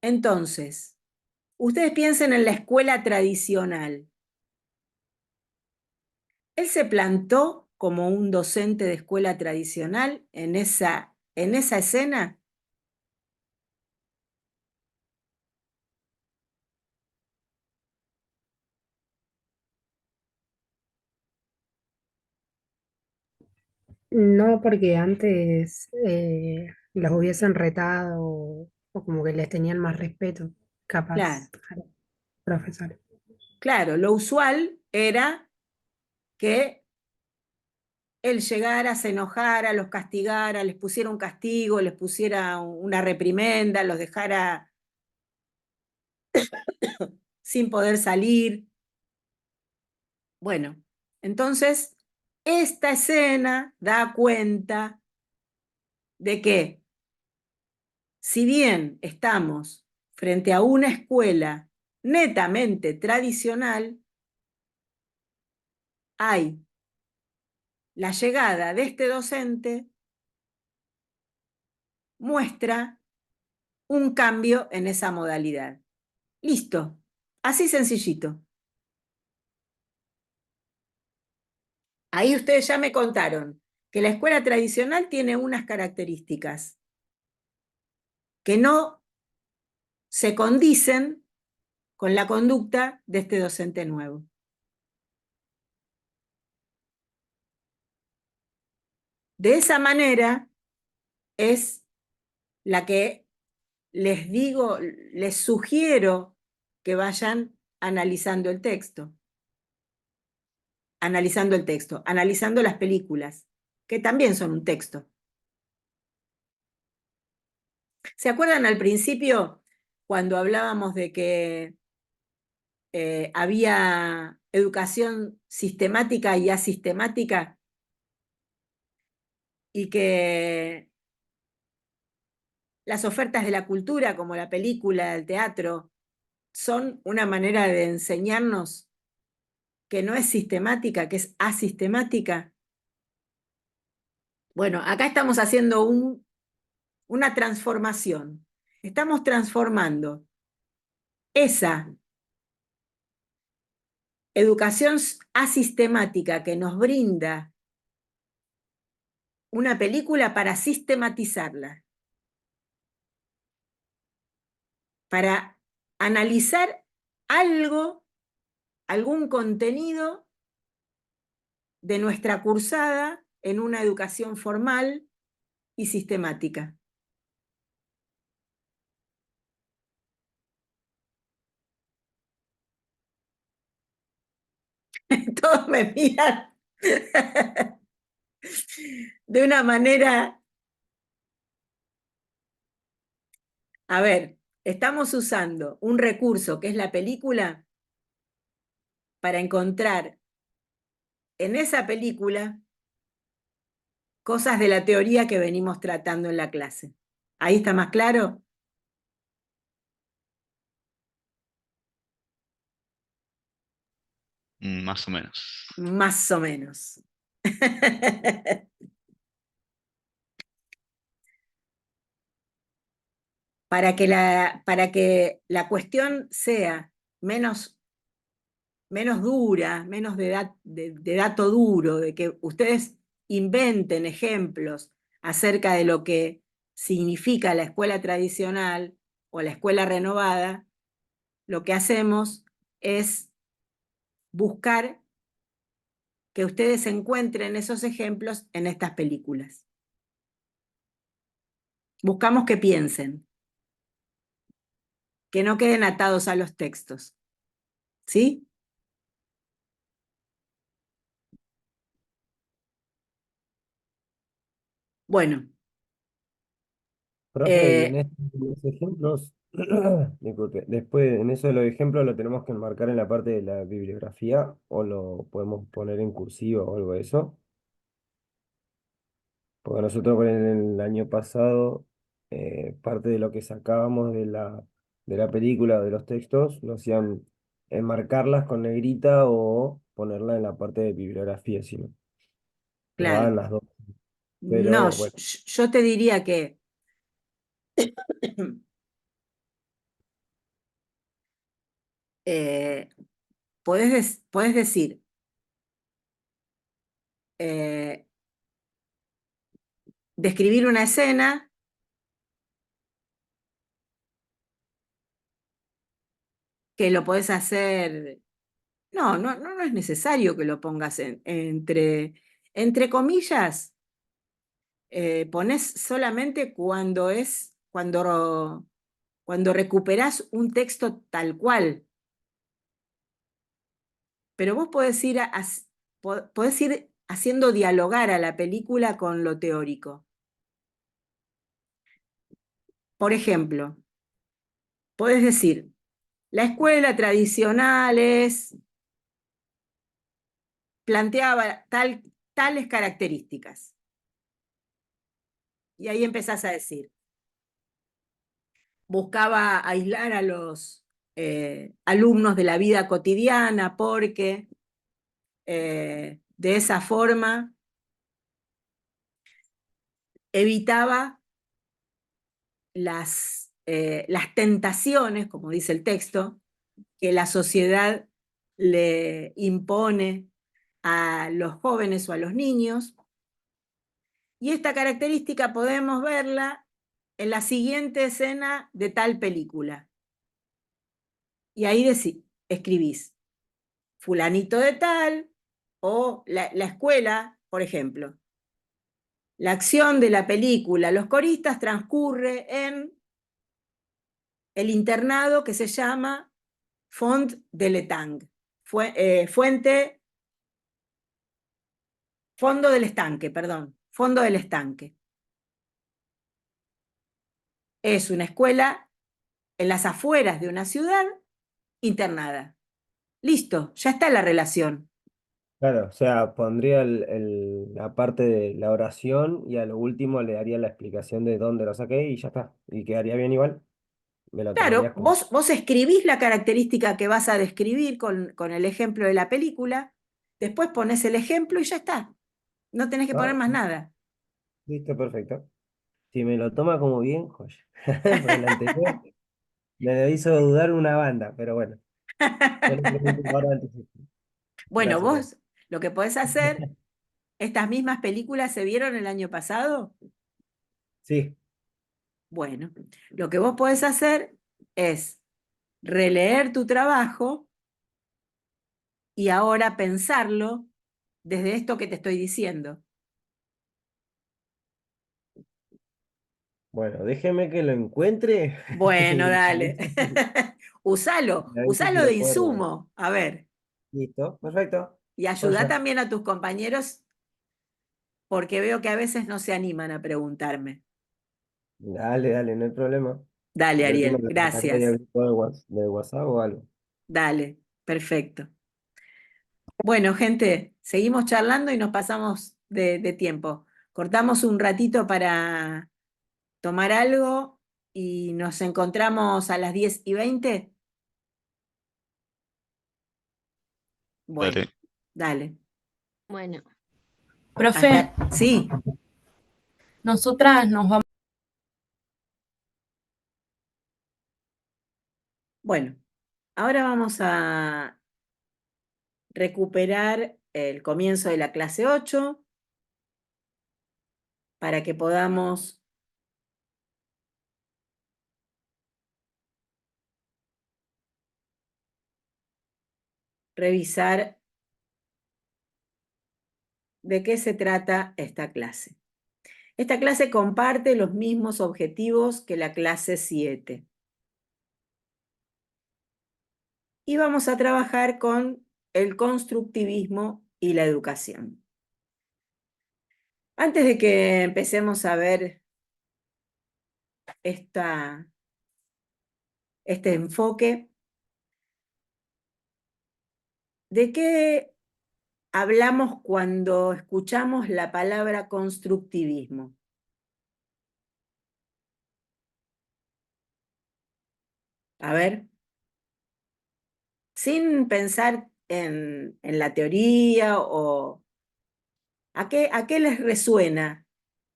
Entonces, ustedes piensen en la escuela tradicional. Él se plantó como un docente de escuela tradicional en esa escena. No porque antes los hubiesen retado o como que les tenían más respeto, Claro, capaz, a los profesores. claro, lo usual era que él llegara, se enojara, los castigara, les pusiera un castigo, les pusiera una reprimenda, los dejara sin poder salir. Bueno, entonces, esta escena da cuenta de que si bien estamos frente a una escuela netamente tradicional, hay la llegada de este docente muestra un cambio en esa modalidad. Listo, así sencillito. Ahí ustedes ya me contaron que la escuela tradicional tiene unas características que no se condicen con la conducta de este docente nuevo. De esa manera es la que les digo, les sugiero que vayan analizando las películas, que también son un texto. ¿Se acuerdan al principio cuando hablábamos de que había educación sistemática y asistemática, y que las ofertas de la cultura, como la película, el teatro, son una manera de enseñarnos que no es sistemática, que es asistemática. Bueno, acá estamos haciendo una transformación. Estamos transformando esa educación asistemática que nos brinda una película para sistematizarla, para analizar algo, algún contenido de nuestra cursada en una educación formal y sistemática. Todos me miran de una manera. A ver, estamos usando un recurso que es la película para encontrar en esa película cosas de la teoría que venimos tratando en la clase. ¿Ahí está más claro? Más o menos. Más o menos. Para que la cuestión sea menos dura, menos de dato duro, de que ustedes inventen ejemplos acerca de lo que significa la escuela tradicional o la escuela renovada, lo que hacemos es buscar que ustedes encuentren esos ejemplos en estas películas. Buscamos que piensen, que no queden atados a los textos. ¿Sí? Bueno. Profe, y en estos ejemplos, disculpe, después en eso de los ejemplos lo tenemos que enmarcar en la parte de la bibliografía o lo podemos poner en cursivo o algo de eso. Porque nosotros en el año pasado, parte de lo que sacábamos de la película, de los textos, nos hacían enmarcarlas con negrita o ponerla en la parte de bibliografía, si no. Nos daban Claro. las dos. No, Pero bueno, yo te diría que podés decir, describir una escena que lo podés hacer. No es necesario que lo pongas entre comillas, ponés solamente cuando recuperás un texto tal cual. Pero vos podés ir haciendo dialogar a la película con lo teórico. Por ejemplo, podés decir, la escuela tradicional planteaba tales características. Y ahí empezás a decir, buscaba aislar a los alumnos de la vida cotidiana porque de esa forma evitaba las tentaciones, como dice el texto, que la sociedad le impone a los jóvenes o a los niños. Y esta característica podemos verla en la siguiente escena de tal película. Y ahí escribís fulanito de tal, o la escuela, por ejemplo. La acción de la película Los Coristas transcurre en el internado que se llama Font de l'Etang, Fondo del Estanque, perdón, Fondo del Estanque. Es una escuela en las afueras de una ciudad internada. Listo, ya está la relación. Claro, o sea, pondría la parte de la oración y a lo último le daría la explicación de dónde lo saqué y ya está. Y quedaría bien igual. Me lo Claro, tomarías como... vos escribís la característica que vas a describir con el ejemplo de la película, después pones el ejemplo y ya está. No tenés que poner Ah, más nada. listo, perfecto. Si me lo toma como bien, joya. Porque el anterior me lo hizo dudar una banda, pero bueno. Yo le pregunto ahora antes. Bueno, Gracias, vos lo que podés hacer, estas mismas películas se vieron el año pasado. Sí, Bueno, lo que vos podés hacer es releer tu trabajo y ahora pensarlo desde esto que te estoy diciendo. bueno, déjeme que lo encuentre. Bueno, Y dale. a ver si Usalo de lo puedo. insumo. A ver. Listo, perfecto. Y ayuda Joya. también a tus compañeros porque veo que a veces no se animan a preguntarme. Dale, dale, no hay problema. Dale, De última Ariel, le contactaría gracias. al grupo de WhatsApp o algo. Dale, perfecto. Bueno, gente, seguimos charlando y nos pasamos de tiempo. Cortamos un ratito para tomar algo y nos encontramos a las 10:20. Bueno, Dale. dale. Bueno, profe, Hasta, sí, nosotras nos vamos. bueno, ahora vamos a recuperar el comienzo de la clase 8 para que podamos revisar de qué se trata esta clase. Esta clase comparte los mismos objetivos que la clase 7. Y vamos a trabajar con el constructivismo y la educación. Antes de que empecemos a ver este enfoque, ¿de qué hablamos cuando escuchamos la palabra constructivismo? A ver, sin pensar en la teoría o a qué les resuena,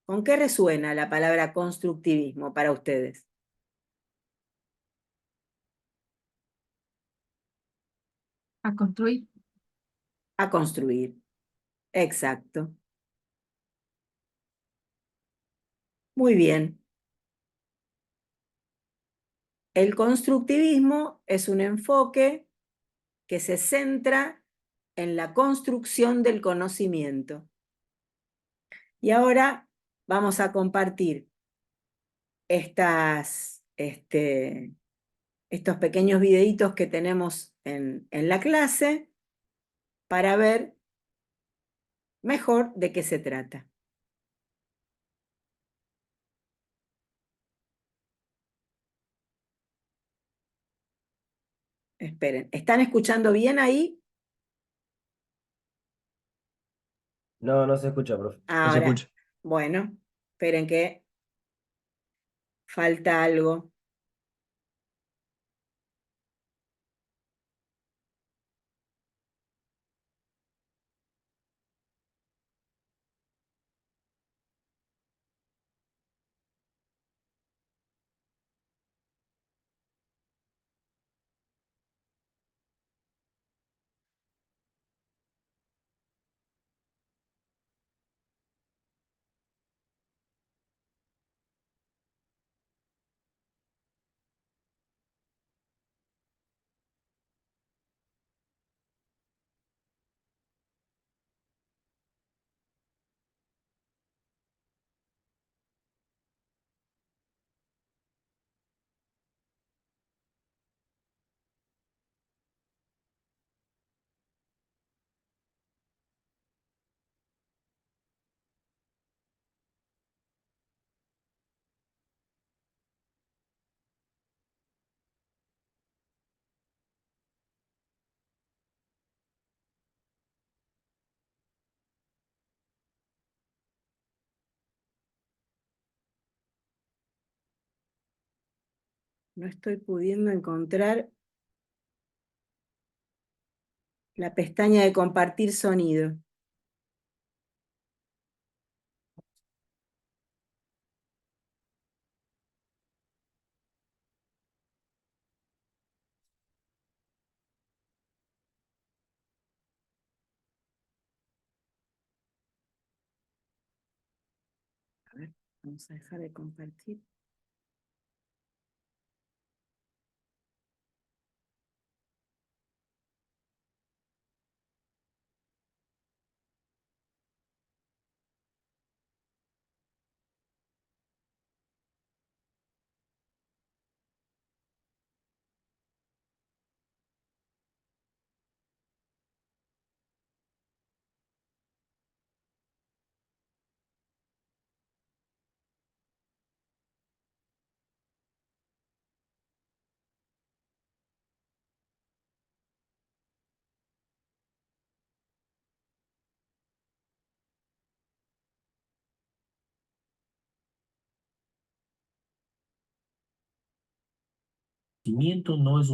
¿con qué resuena la palabra constructivismo para ustedes? A construir. A construir, exacto. Muy bien. El constructivismo es un enfoque que se centra en la construcción del conocimiento. Y ahora vamos a compartir estos pequeños videitos que tenemos en la clase para ver mejor de qué se trata. Esperen, ¿están escuchando bien ahí? No, no se escucha, profe. No se Ahora, escucha. bueno, esperen que falta algo. No estoy pudiendo encontrar la pestaña de compartir sonido. A ver, vamos a dejar de compartir. Conocimiento no es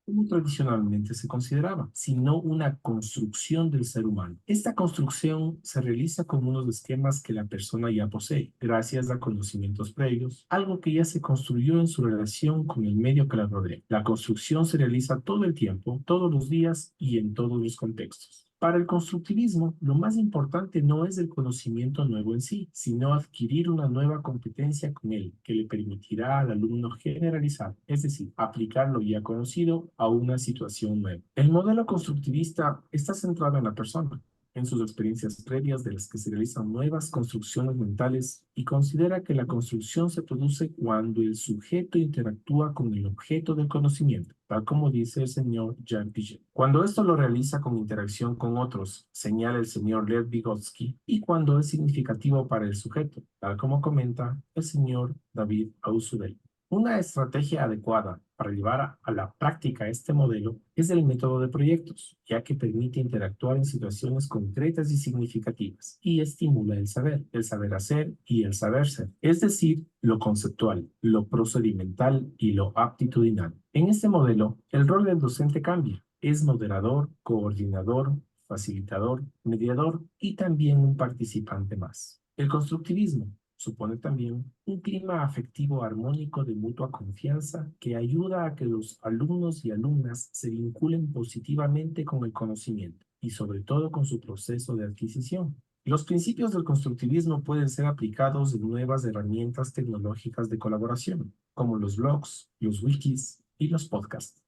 como tradicionalmente se consideraba, sino una construcción del ser humano. Esta construcción se realiza con unos esquemas que la persona ya posee, gracias a conocimientos previos, algo que ya se construyó en su relación con el medio que la rodea. La construcción se realiza todo el tiempo, todos los días y en todos los contextos. Para el constructivismo, lo más importante no es el conocimiento nuevo en sí, sino adquirir una nueva competencia con él, que le permitirá al alumno generalizar, es decir, aplicar lo ya conocido a una situación nueva. El modelo constructivista está centrado en la persona, en sus experiencias previas de las que se realizan nuevas construcciones mentales y considera que la construcción se produce cuando el sujeto interactúa con el objeto del conocimiento, tal como dice el señor Jan Piaget. Cuando esto lo realiza con interacción con otros, señala el señor Lev Vygotsky, y cuando es significativo para el sujeto, tal como comenta el señor David Ausubel. Una estrategia adecuada para llevar a la práctica este modelo es el método de proyectos, ya que permite interactuar en situaciones concretas y significativas y estimula el saber hacer y el saber ser, es decir, lo conceptual, lo procedimental y lo aptitudinal. En este modelo, el rol del docente cambia. Es moderador, coordinador, facilitador, mediador y también un participante más. El constructivismo supone también un clima afectivo armónico de mutua confianza que ayuda a que los alumnos y alumnas se vinculen positivamente con el conocimiento y sobre todo con su proceso de adquisición. Los principios del constructivismo pueden ser aplicados en nuevas herramientas tecnológicas de colaboración, como los blogs, los wikis y los podcasts.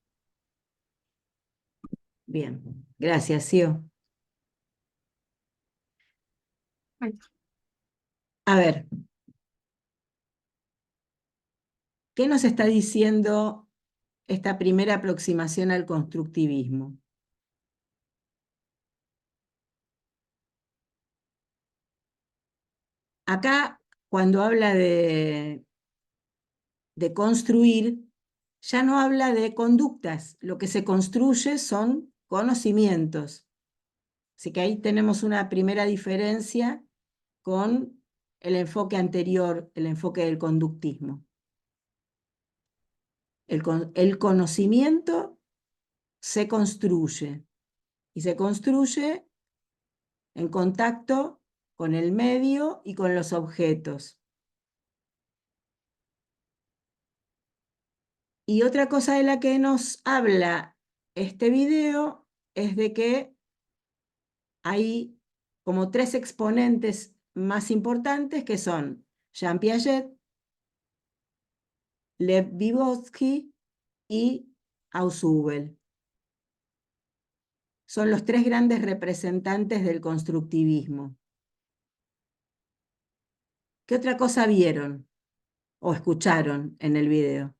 Bien, gracias, Sio. A ver, ¿qué nos está diciendo esta primera aproximación al constructivismo? Acá, cuando habla de construir, ya no habla de conductas, lo que se construye son conocimientos. Así que ahí tenemos una primera diferencia con el enfoque anterior, el enfoque del conductismo. El conocimiento se construye, y se construye en contacto con el medio y con los objetos. Y otra cosa de la que nos habla este video es de que hay como tres exponentes más importantes que son Jean Piaget, Lev Vygotsky y Ausubel. Son los tres grandes representantes del constructivismo. ¿Qué otra cosa vieron o escucharon en el video?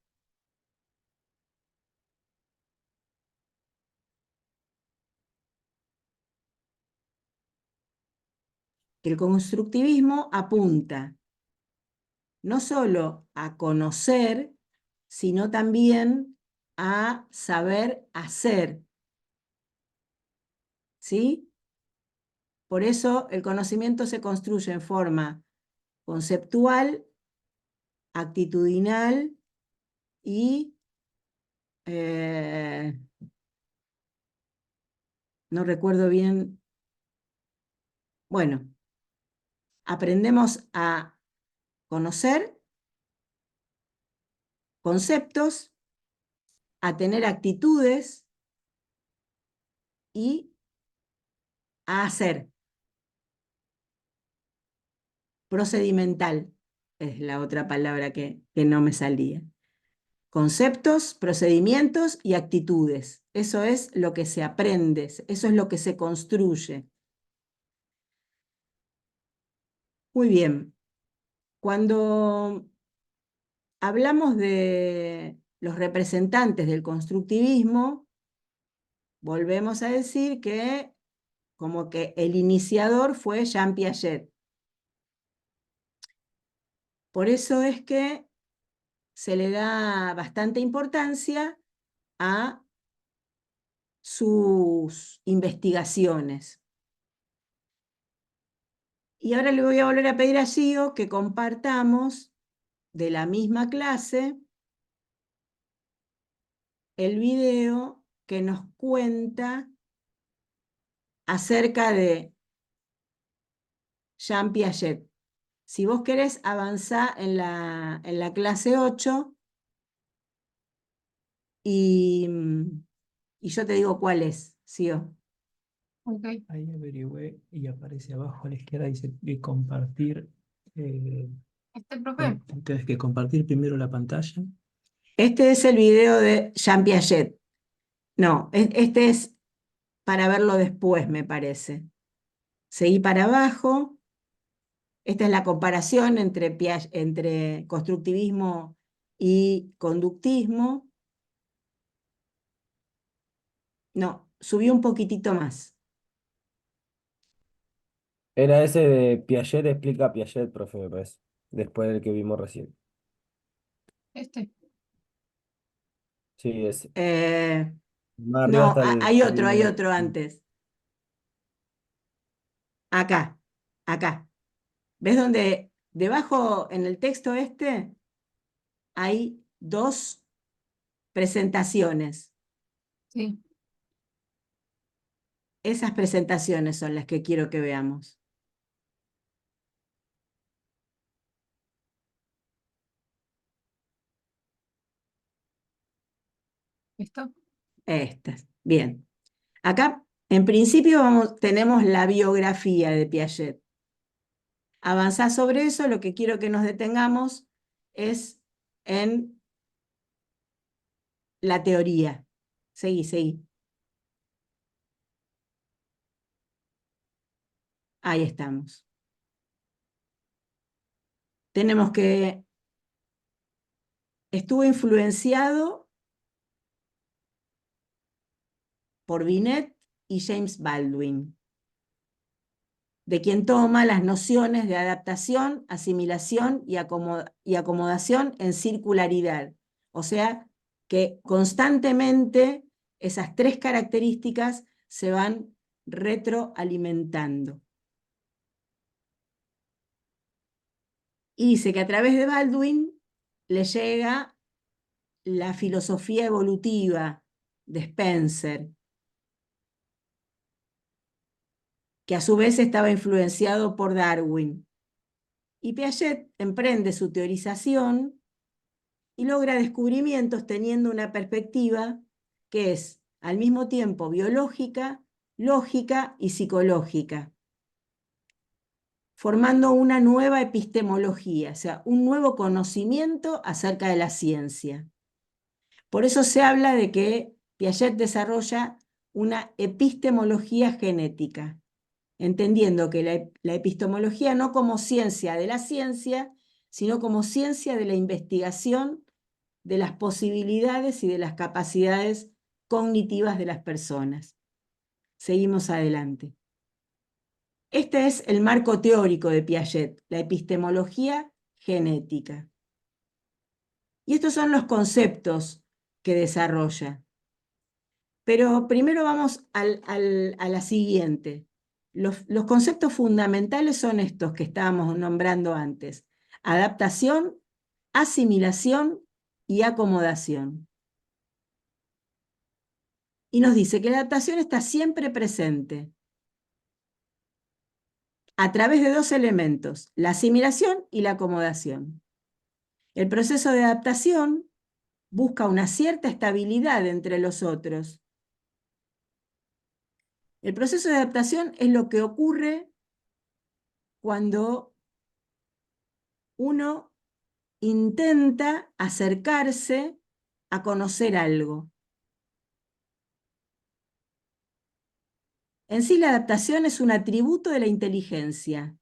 El constructivismo apunta no solo a conocer, sino también a saber hacer. ¿Sí? Por eso el conocimiento se construye en forma conceptual, actitudinal y no recuerdo bien. Bueno, aprendemos a conocer conceptos, a tener actitudes y a hacer. Procedimental es la otra palabra que no me salía. Conceptos, procedimientos y actitudes. Eso es lo que se aprende, eso es lo que se construye. Muy bien. Cuando hablamos de los representantes del constructivismo, volvemos a decir que como que el iniciador fue Jean Piaget. Por eso es que se le da bastante importancia a sus investigaciones. Y ahora le voy a volver a pedir a Gio que compartamos de la misma clase el video que nos cuenta acerca de Jean Piaget. Si vos querés avanzar en la clase 8 y yo te digo cuál es, Gio. Ok. Ahí averigüé y aparece abajo a la izquierda, dice que compartir. Profe. Entonces, que compartir primero la pantalla. Este es el video de Jean Piaget. No, este es para verlo después, me parece. Seguí para abajo. Esta es la comparación entre constructivismo y conductismo. No, subí un poquitito más. Era ese de Piaget explica a Piaget, profe, me parece. Después del que vimos recién. Sí, ese. Más arriba No, está el hay video. otro antes. Acá, acá. ¿Ves donde debajo en el texto este hay dos presentaciones? Sí. Esas presentaciones son las que quiero que veamos. ¿Listo? Estas. Bien. Acá, en principio, tenemos la biografía de Piaget. Avanzar sobre eso, lo que quiero que nos detengamos es en la teoría. Seguí, seguí. Ahí estamos. Tenemos que estuvo influenciado por Binet y James Baldwin, de quien toma las nociones de adaptación, asimilación y acomodación en circularidad. O sea, que constantemente esas tres características se van retroalimentando. Y dice que a través de Baldwin le llega la filosofía evolutiva de Spencer, que a su vez estaba influenciado por Darwin. Y Piaget emprende su teorización y logra descubrimientos teniendo una perspectiva que es al mismo tiempo biológica, lógica y psicológica, formando una nueva epistemología, o sea, un nuevo conocimiento acerca de la ciencia. Por eso se habla de que Piaget desarrolla una epistemología genética, entendiendo que la epistemología no como ciencia de la ciencia, sino como ciencia de la investigación de las posibilidades y de las capacidades cognitivas de las personas. Seguimos adelante. Este es el marco teórico de Piaget, la epistemología genética. Y estos son los conceptos que desarrolla. Pero primero vamos a la siguiente. Los conceptos fundamentales son estos que estábamos nombrando antes: adaptación, asimilación y acomodación. Y nos dice que la adaptación está siempre presente a través de dos elementos, la asimilación y la acomodación. El proceso de adaptación busca una cierta estabilidad entre los otros. El proceso de adaptación es lo que ocurre cuando uno intenta acercarse a conocer algo. En sí, la adaptación es un atributo de la inteligencia,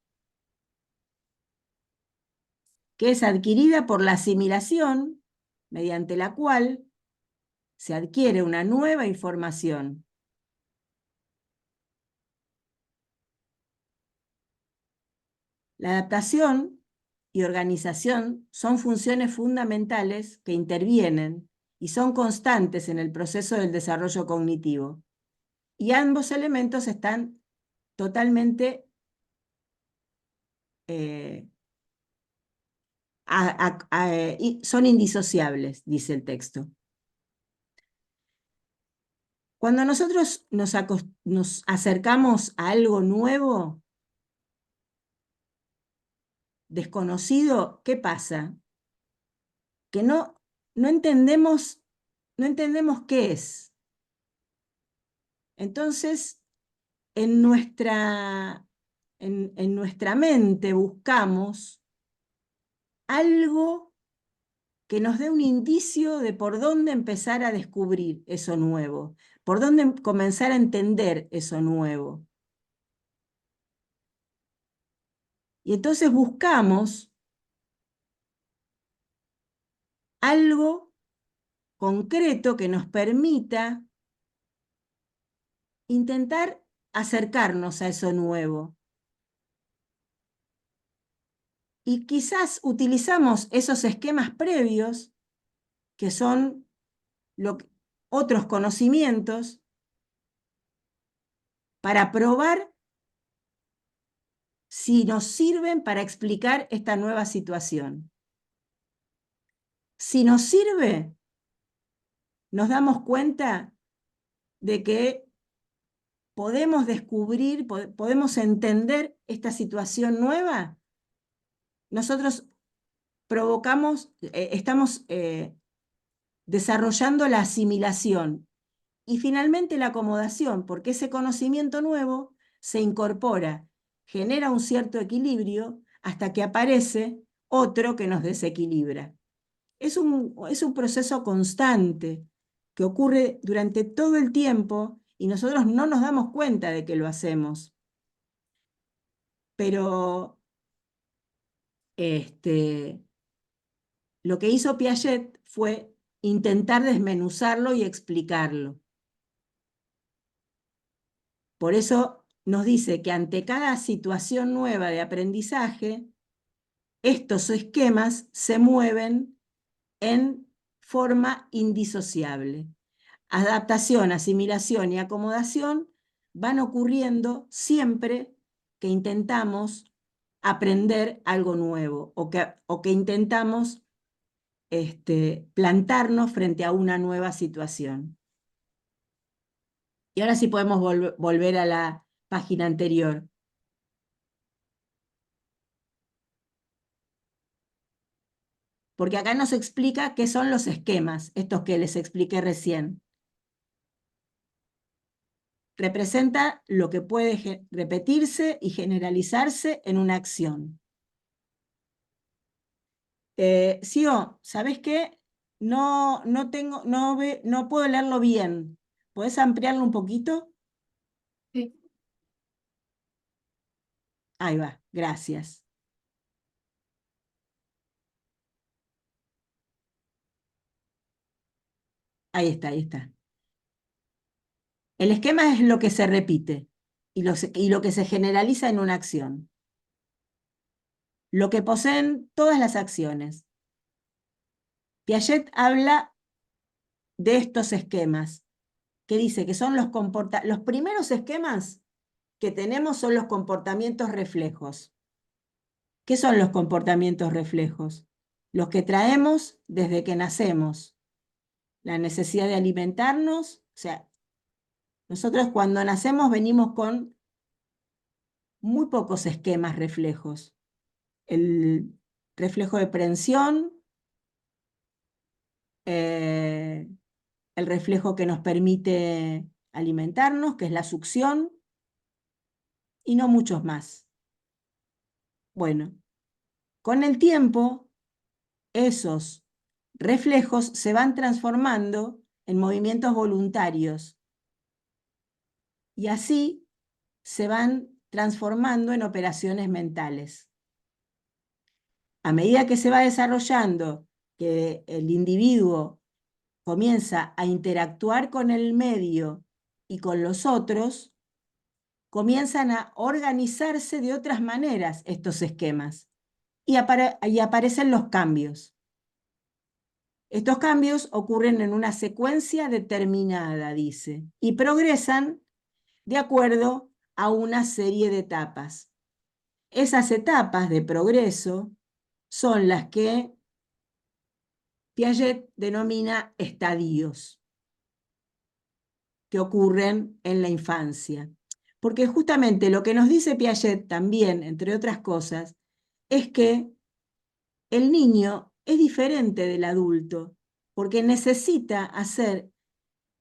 que es adquirida por la asimilación, mediante la cual se adquiere una nueva información. La adaptación y organización son funciones fundamentales que intervienen y son constantes en el proceso del desarrollo cognitivo. Y ambos elementos están totalmente son indisociables, dice el texto. Cuando nosotros nos acercamos a algo nuevo, desconocido, ¿qué pasa? Que no entendemos qué es. Entonces, en nuestra mente buscamos algo que nos dé un indicio de por dónde empezar a descubrir eso nuevo, por dónde comenzar a entender eso nuevo. Y entonces buscamos algo concreto que nos permita intentar acercarnos a eso nuevo. Y quizás utilizamos esos esquemas previos, que son otros conocimientos, para probar si nos sirven para explicar esta nueva situación. Si nos sirve, nos damos cuenta de que podemos descubrir, podemos entender esta situación nueva. Nosotros estamos desarrollando la asimilación y finalmente la acomodación, porque ese conocimiento nuevo se incorpora, genera un cierto equilibrio hasta que aparece otro que nos desequilibra. Es un proceso constante que ocurre durante todo el tiempo y nosotros no nos damos cuenta de que lo hacemos. Pero lo que hizo Piaget fue intentar desmenuzarlo y explicarlo. Por eso nos dice que ante cada situación nueva de aprendizaje, estos esquemas se mueven en forma indisociable. Adaptación, asimilación y acomodación van ocurriendo siempre que intentamos aprender algo nuevo o que intentamos plantarnos frente a una nueva situación. Y ahora sí podemos volver a la página anterior. Porque acá nos explica qué son los esquemas, estos que les expliqué recién. Representa lo que puede repetirse y generalizarse en una acción. Sio, ¿sabés qué? No puedo leerlo bien. ¿Podés ampliarlo un poquito? Sí. Ahí va, gracias. Ahí está, ahí está. El esquema es lo que se repite y lo que se generaliza en una acción. Lo que poseen todas las acciones. Piaget habla de estos esquemas, que dice que son los primeros esquemas que tenemos son los comportamientos reflejos. ¿Qué son los comportamientos reflejos? los que traemos desde que nacemos. La necesidad de alimentarnos, o sea, nosotros cuando nacemos venimos con muy pocos esquemas reflejos. El reflejo de prensión, el reflejo que nos permite alimentarnos, que es la succión, y no muchos más. Bueno, con el tiempo, esos reflejos se van transformando en movimientos voluntarios y así se van transformando en operaciones mentales. A medida que se va desarrollando, que el individuo comienza a interactuar con el medio y con los otros, comienzan a organizarse de otras maneras estos esquemas y aparecen los cambios. Estos cambios ocurren en una secuencia determinada, dice, y progresan de acuerdo a una serie de etapas. Esas etapas de progreso son las que Piaget denomina estadios, que ocurren en la infancia. Porque justamente lo que nos dice Piaget también, entre otras cosas, es que el niño es diferente del adulto, porque necesita hacer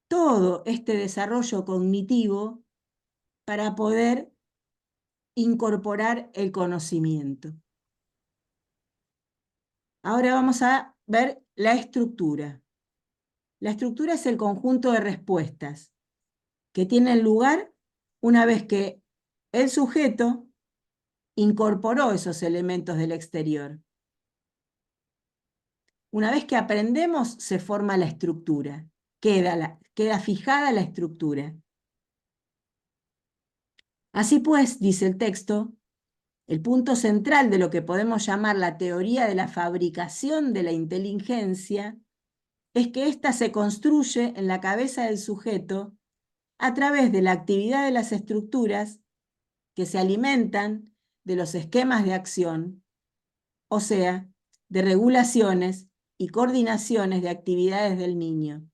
todo este desarrollo cognitivo para poder incorporar el conocimiento. Ahora vamos a ver la estructura. La estructura es el conjunto de respuestas que tienen lugar una vez que el sujeto incorporó esos elementos del exterior. Una vez que aprendemos, se forma la estructura, queda fijada la estructura. Así pues, dice el texto, el punto central de lo que podemos llamar la teoría de la fabricación de la inteligencia es que ésta se construye en la cabeza del sujeto a través de la actividad de las estructuras que se alimentan de los esquemas de acción, o sea, de regulaciones y coordinaciones de actividades del niño.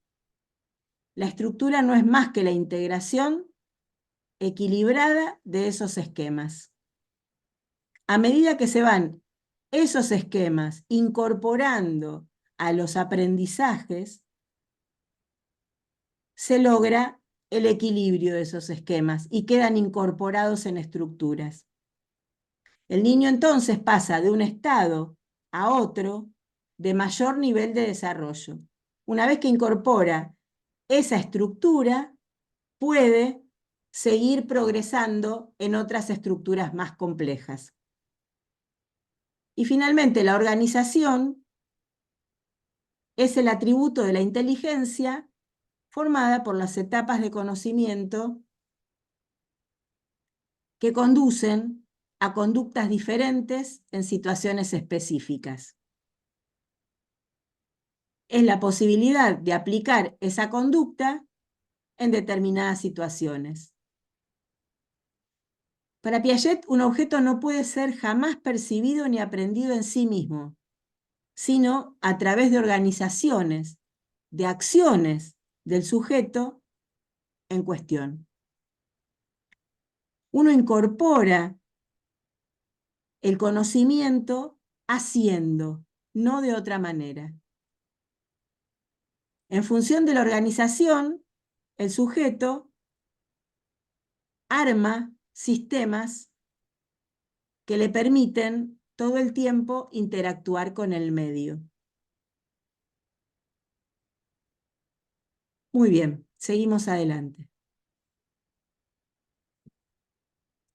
La estructura no es más que la integración equilibrada de esos esquemas. A medida que se van esos esquemas incorporando a los aprendizajes, se logra el equilibrio de esos esquemas y quedan incorporados en estructuras. El niño entonces pasa de un estado a otro de mayor nivel de desarrollo. Una vez que incorpora esa estructura, puede seguir progresando en otras estructuras más complejas. Y finalmente, la organización es el atributo de la inteligencia formada por las etapas de conocimiento que conducen a conductas diferentes en situaciones específicas. Es la posibilidad de aplicar esa conducta en determinadas situaciones. Para Piaget, un objeto no puede ser jamás percibido ni aprendido en sí mismo, sino a través de organizaciones, de acciones del sujeto en cuestión. Uno incorpora el conocimiento haciendo, no de otra manera. En función de la organización, el sujeto arma sistemas que le permiten todo el tiempo interactuar con el medio. Muy bien, seguimos adelante.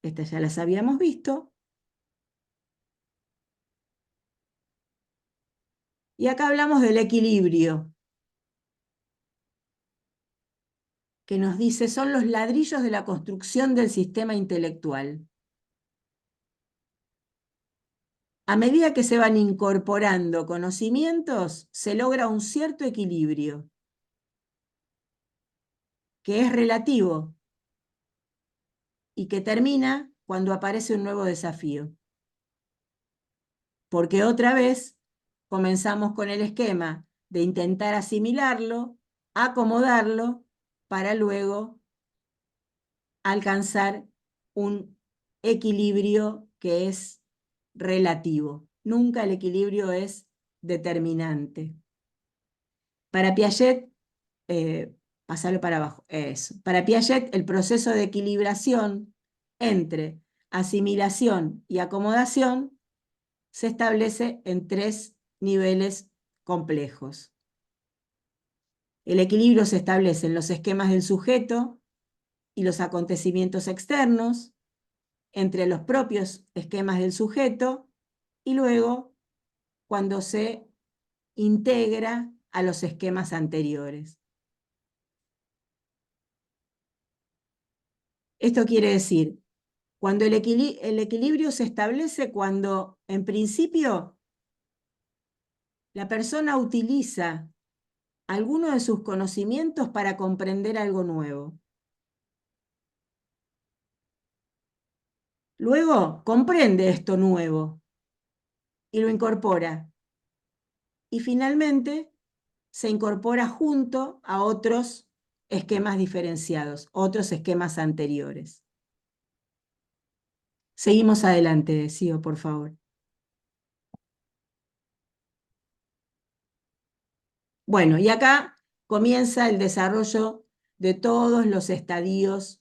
Estas ya las habíamos visto. Y acá hablamos del equilibrio, que nos dice son los ladrillos de la construcción del sistema intelectual. A medida que se van incorporando conocimientos, se logra un cierto equilibrio, que es relativo y que termina cuando aparece un nuevo desafío. Porque otra vez comenzamos con el esquema de intentar asimilarlo, acomodarlo, para luego alcanzar un equilibrio que es relativo. Nunca el equilibrio es determinante. Para Piaget, pasarlo para abajo, eso. Para Piaget, el proceso de equilibración entre asimilación y acomodación se establece en 3 niveles complejos. El equilibrio se establece en los esquemas del sujeto y los acontecimientos externos, entre los propios esquemas del sujeto, y luego cuando se integra a los esquemas anteriores. Esto quiere decir, cuando el equilibrio se establece cuando, en principio, la persona utiliza alguno de sus conocimientos para comprender algo nuevo. Luego comprende esto nuevo y lo incorpora. Y finalmente se incorpora junto a otros esquemas diferenciados, otros esquemas anteriores. Seguimos adelante, Sio, por favor. Bueno, y acá comienza el desarrollo de todos los estadios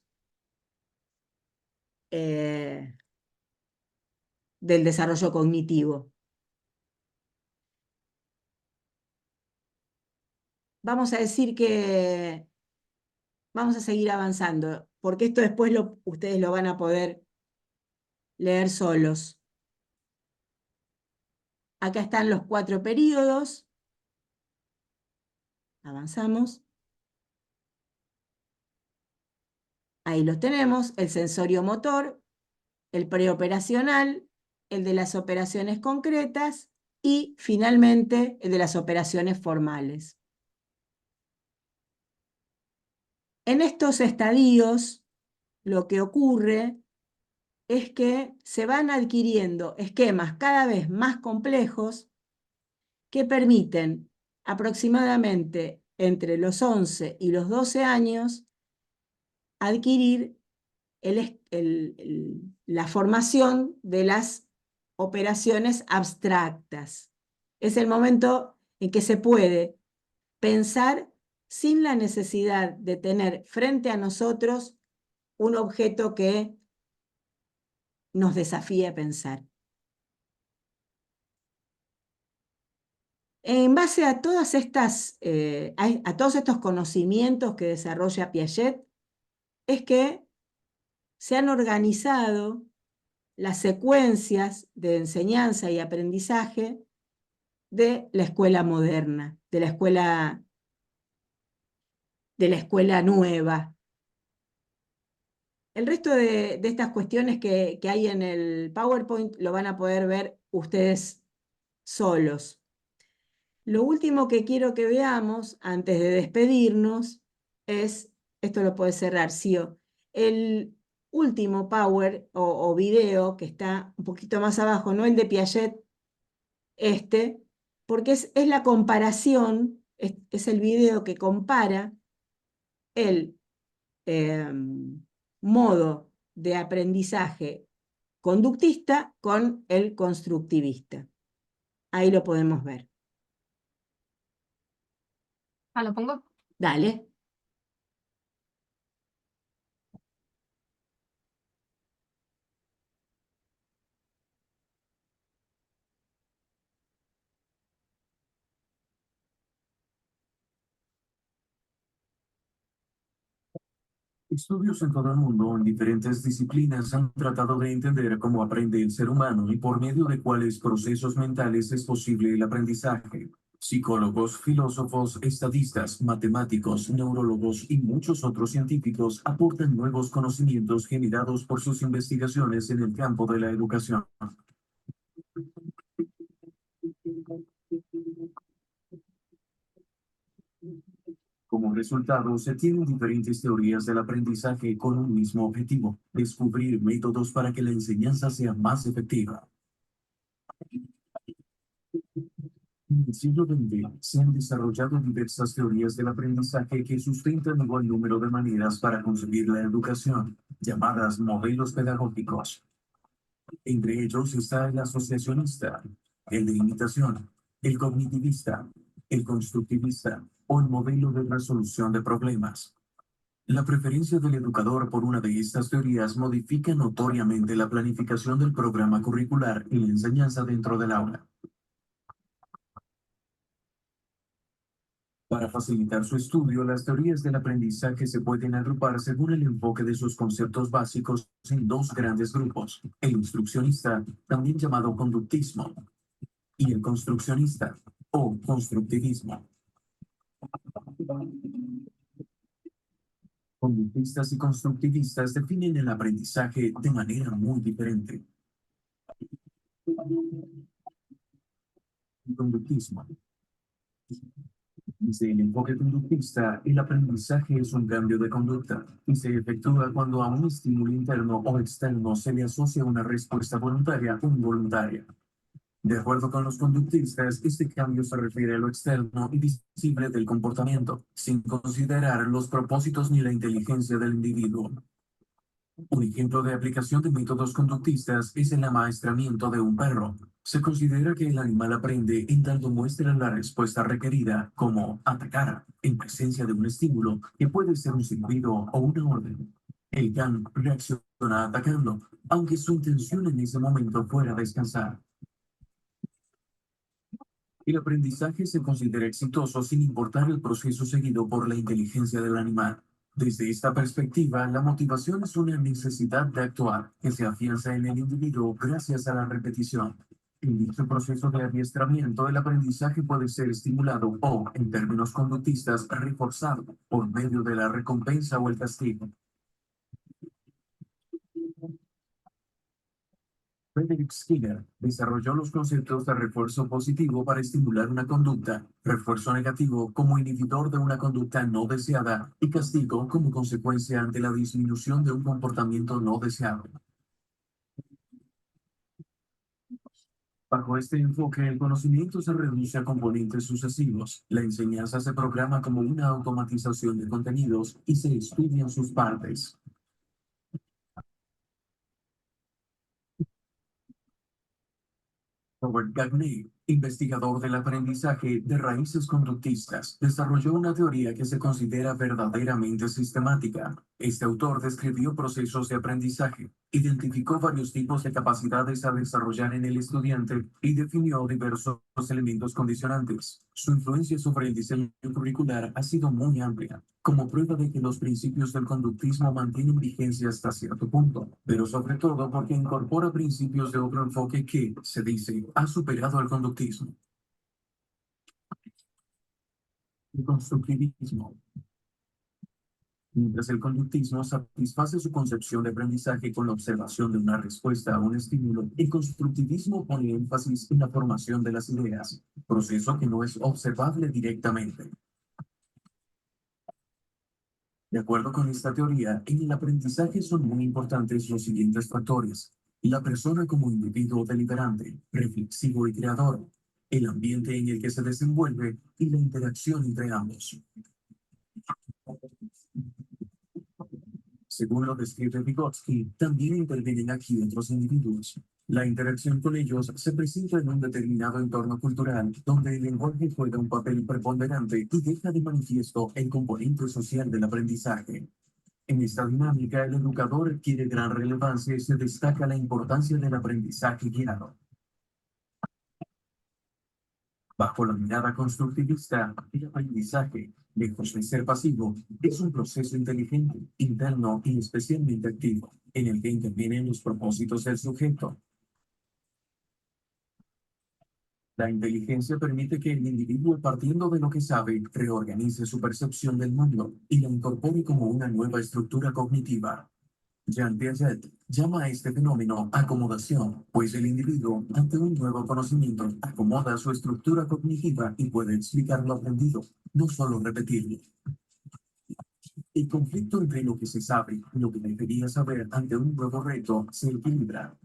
del desarrollo cognitivo. Vamos a decir que vamos a seguir avanzando, porque esto después ustedes lo van a poder leer solos. Acá están los 4 períodos. Avanzamos. Ahí los tenemos, el sensorio motor, el preoperacional, el de las operaciones concretas y finalmente el de las operaciones formales. En estos estadios lo que ocurre es que se van adquiriendo esquemas cada vez más complejos que permiten aproximadamente entre los 11 y los 12 años adquirir la formación de las operaciones abstractas. Es el momento en que se puede pensar sin la necesidad de tener frente a nosotros un objeto que nos desafíe a pensar. En base a todas estas, a todos estos conocimientos que desarrolla Piaget, es que se han organizado las secuencias de enseñanza y aprendizaje de la escuela moderna, de la escuela nueva. El resto de estas cuestiones que hay en el PowerPoint lo van a poder ver ustedes solos. Lo último que quiero que veamos antes de despedirnos es, esto lo puede cerrar, Sio, el último Power o video que está un poquito más abajo, no el de Piaget, porque es la comparación, es el video que compara el modo de aprendizaje conductista con el constructivista. Ahí lo podemos ver. Ah, ¿lo pongo? Dale. Estudios en todo el mundo en diferentes disciplinas han tratado de entender cómo aprende el ser humano y por medio de cuáles procesos mentales es posible el aprendizaje. Psicólogos, filósofos, estadistas, matemáticos, neurólogos y muchos otros científicos aportan nuevos conocimientos generados por sus investigaciones en el campo de la educación. Como resultado, se tienen diferentes teorías del aprendizaje con un mismo objetivo: descubrir métodos para que la enseñanza sea más efectiva. En el siglo XX se han desarrollado diversas teorías del aprendizaje que sustentan igual número de maneras para concebir la educación, llamadas modelos pedagógicos. Entre ellos está el asociacionista, el de imitación, el cognitivista, el constructivista o el modelo de resolución de problemas. La preferencia del educador por una de estas teorías modifica notoriamente la planificación del programa curricular y la enseñanza dentro del aula. Para facilitar su estudio, las teorías del aprendizaje se pueden agrupar según el enfoque de sus conceptos básicos en dos grandes grupos: el instruccionista, también llamado conductismo, y el construccionista o constructivismo. Conductistas y constructivistas definen el aprendizaje de manera muy diferente. El conductismo. Desde el enfoque conductista, el aprendizaje es un cambio de conducta y se efectúa cuando a un estímulo interno o externo se le asocia una respuesta voluntaria o involuntaria. De acuerdo con los conductistas, este cambio se refiere a lo externo y visible del comportamiento, sin considerar los propósitos ni la inteligencia del individuo. Un ejemplo de aplicación de métodos conductistas es el amaestramiento de un perro. Se considera que el animal aprende en tanto muestra la respuesta requerida, como atacar, en presencia de un estímulo que puede ser un silbido o una orden. El can reacciona atacando, aunque su intención en ese momento fuera descansar. El aprendizaje se considera exitoso sin importar el proceso seguido por la inteligencia del animal. Desde esta perspectiva, la motivación es una necesidad de actuar que se afianza en el individuo gracias a la repetición. En dicho proceso de adiestramiento, el aprendizaje puede ser estimulado o, en términos conductistas, reforzado por medio de la recompensa o el castigo. Frederick Skinner desarrolló los conceptos de refuerzo positivo para estimular una conducta, refuerzo negativo como inhibidor de una conducta no deseada y castigo como consecuencia ante la disminución de un comportamiento no deseado. Bajo este enfoque, el conocimiento se reduce a componentes sucesivos. La enseñanza se programa como una automatización de contenidos y se estudian sus partes. Robert Gagne, investigador del aprendizaje de raíces conductistas, desarrolló una teoría que se considera verdaderamente sistemática. Este autor describió procesos de aprendizaje, identificó varios tipos de capacidades a desarrollar en el estudiante y definió diversos elementos condicionantes. Su influencia sobre el diseño curricular ha sido muy amplia, como prueba de que los principios del conductismo mantienen vigencia hasta cierto punto, pero sobre todo porque incorpora principios de otro enfoque que, se dice, ha superado al conductismo. El constructivismo. Mientras el conductismo satisface su concepción de aprendizaje con la observación de una respuesta a un estímulo, el constructivismo pone énfasis en la formación de las ideas, proceso que no es observable directamente. De acuerdo con esta teoría, en el aprendizaje son muy importantes los siguientes factores: la persona como individuo deliberante, reflexivo y creador, el ambiente en el que se desenvuelve y la interacción entre ambos. Según lo describe Vygotsky, también intervienen aquí otros individuos. La interacción con ellos se presenta en un determinado entorno cultural, donde el lenguaje juega un papel preponderante y deja de manifiesto el componente social del aprendizaje. En esta dinámica, el educador adquiere gran relevancia y se destaca la importancia del aprendizaje guiado. Bajo la mirada constructivista, el aprendizaje, lejos de ser pasivo, es un proceso inteligente, interno y especialmente activo, en el que intervienen los propósitos del sujeto. La inteligencia permite que el individuo, partiendo de lo que sabe, reorganice su percepción del mundo y la incorpore como una nueva estructura cognitiva. Jean Piaget llama a este fenómeno acomodación, pues el individuo, ante un nuevo conocimiento, acomoda su estructura cognitiva y puede explicar lo aprendido, no solo repetirlo. El conflicto entre lo que se sabe y lo que debería saber ante un nuevo reto se equilibra.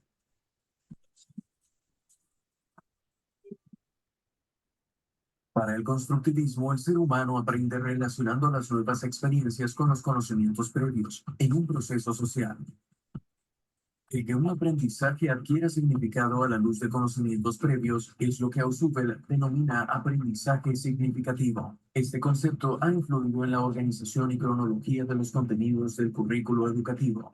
Para el constructivismo, el ser humano aprende relacionando las nuevas experiencias con los conocimientos previos en un proceso social. El que un aprendizaje adquiera significado a la luz de conocimientos previos es lo que Ausubel denomina aprendizaje significativo. Este concepto ha influido en la organización y cronología de los contenidos del currículo educativo.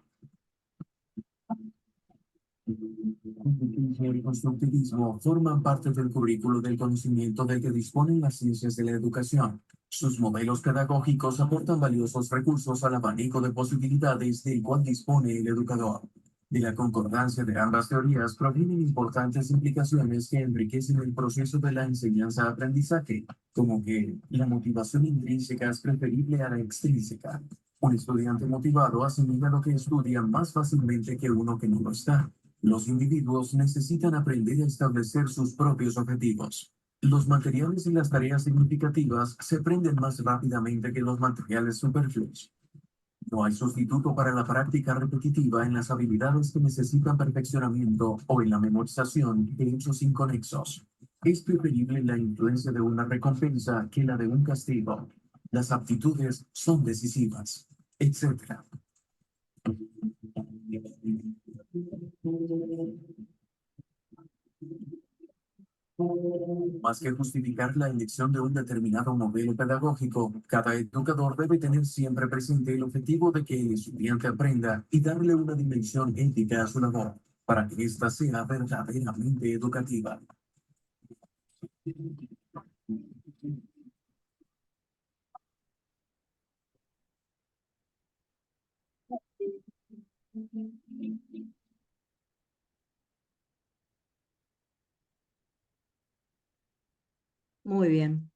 El y constructivismo forman parte del currículo del conocimiento del que disponen las ciencias de la educación. Sus modelos pedagógicos aportan valiosos recursos al abanico de posibilidades del cual dispone el educador. De la concordancia de ambas teorías provienen importantes implicaciones que enriquecen el proceso de la enseñanza-aprendizaje, como que la motivación intrínseca es preferible a la extrínseca. Un estudiante motivado asimila lo que estudia más fácilmente que uno que no lo está. Los individuos necesitan aprender a establecer sus propios objetivos. Los materiales y las tareas significativas se aprenden más rápidamente que los materiales superfluos. No hay sustituto para la práctica repetitiva en las habilidades que necesitan perfeccionamiento o en la memorización de hechos inconexos. Es preferible la influencia de una recompensa que la de un castigo. Las aptitudes son decisivas, etc. Más que justificar la elección de un determinado modelo pedagógico, cada educador debe tener siempre presente el objetivo de que el estudiante aprenda y darle una dimensión ética a su labor, para que ésta sea verdaderamente educativa. Muy bien.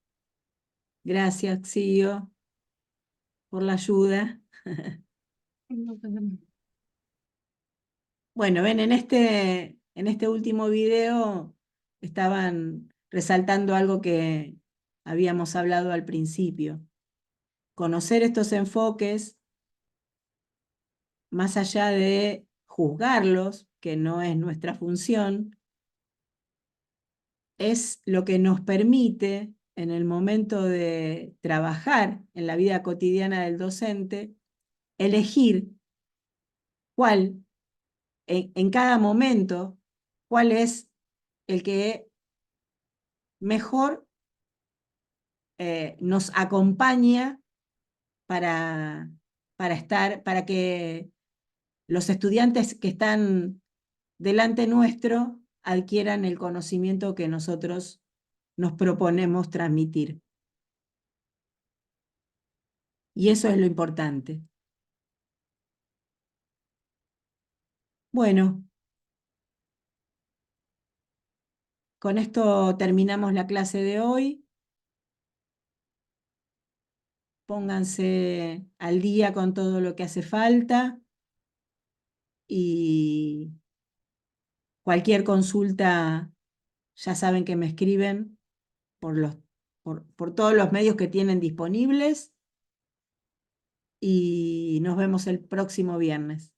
Gracias, Xio, por la ayuda. Bueno, ven, en este último video estaban resaltando algo que habíamos hablado al principio. Conocer estos enfoques, más allá de juzgarlos, que no es nuestra función, es lo que nos permite, en el momento de trabajar en la vida cotidiana del docente, elegir cuál, en cada momento, cuál es el que mejor nos acompaña para que los estudiantes que están delante nuestro adquieran el conocimiento que nosotros nos proponemos transmitir. Y eso es lo importante. Bueno, con esto terminamos la clase de hoy. Pónganse al día con todo lo que hace falta y cualquier consulta ya saben que me escriben por todos los medios que tienen disponibles y nos vemos el próximo viernes.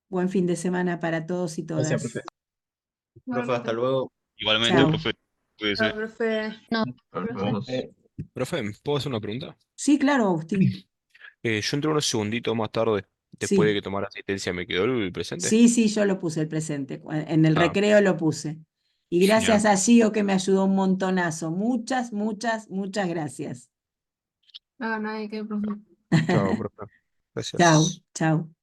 Buen fin de semana para todos y todas. Gracias, profe. Profe, hasta luego. Igualmente, Chao. profe. Cuídese. No, profe. No, Nos profe. vemos. Profe, ¿puedo hacer una pregunta? Sí, claro, Agustín. Yo entré unos segunditos más tarde, después de Sí, que tomara asistencia, ¿me quedó el presente? sí, yo lo puse el presente. En el Ah, recreo lo puse. Y genial. gracias a Gio que me ayudó un montonazo. Muchas gracias. No, nadie que profe. Chao, profe. Chao, Gracias. chao.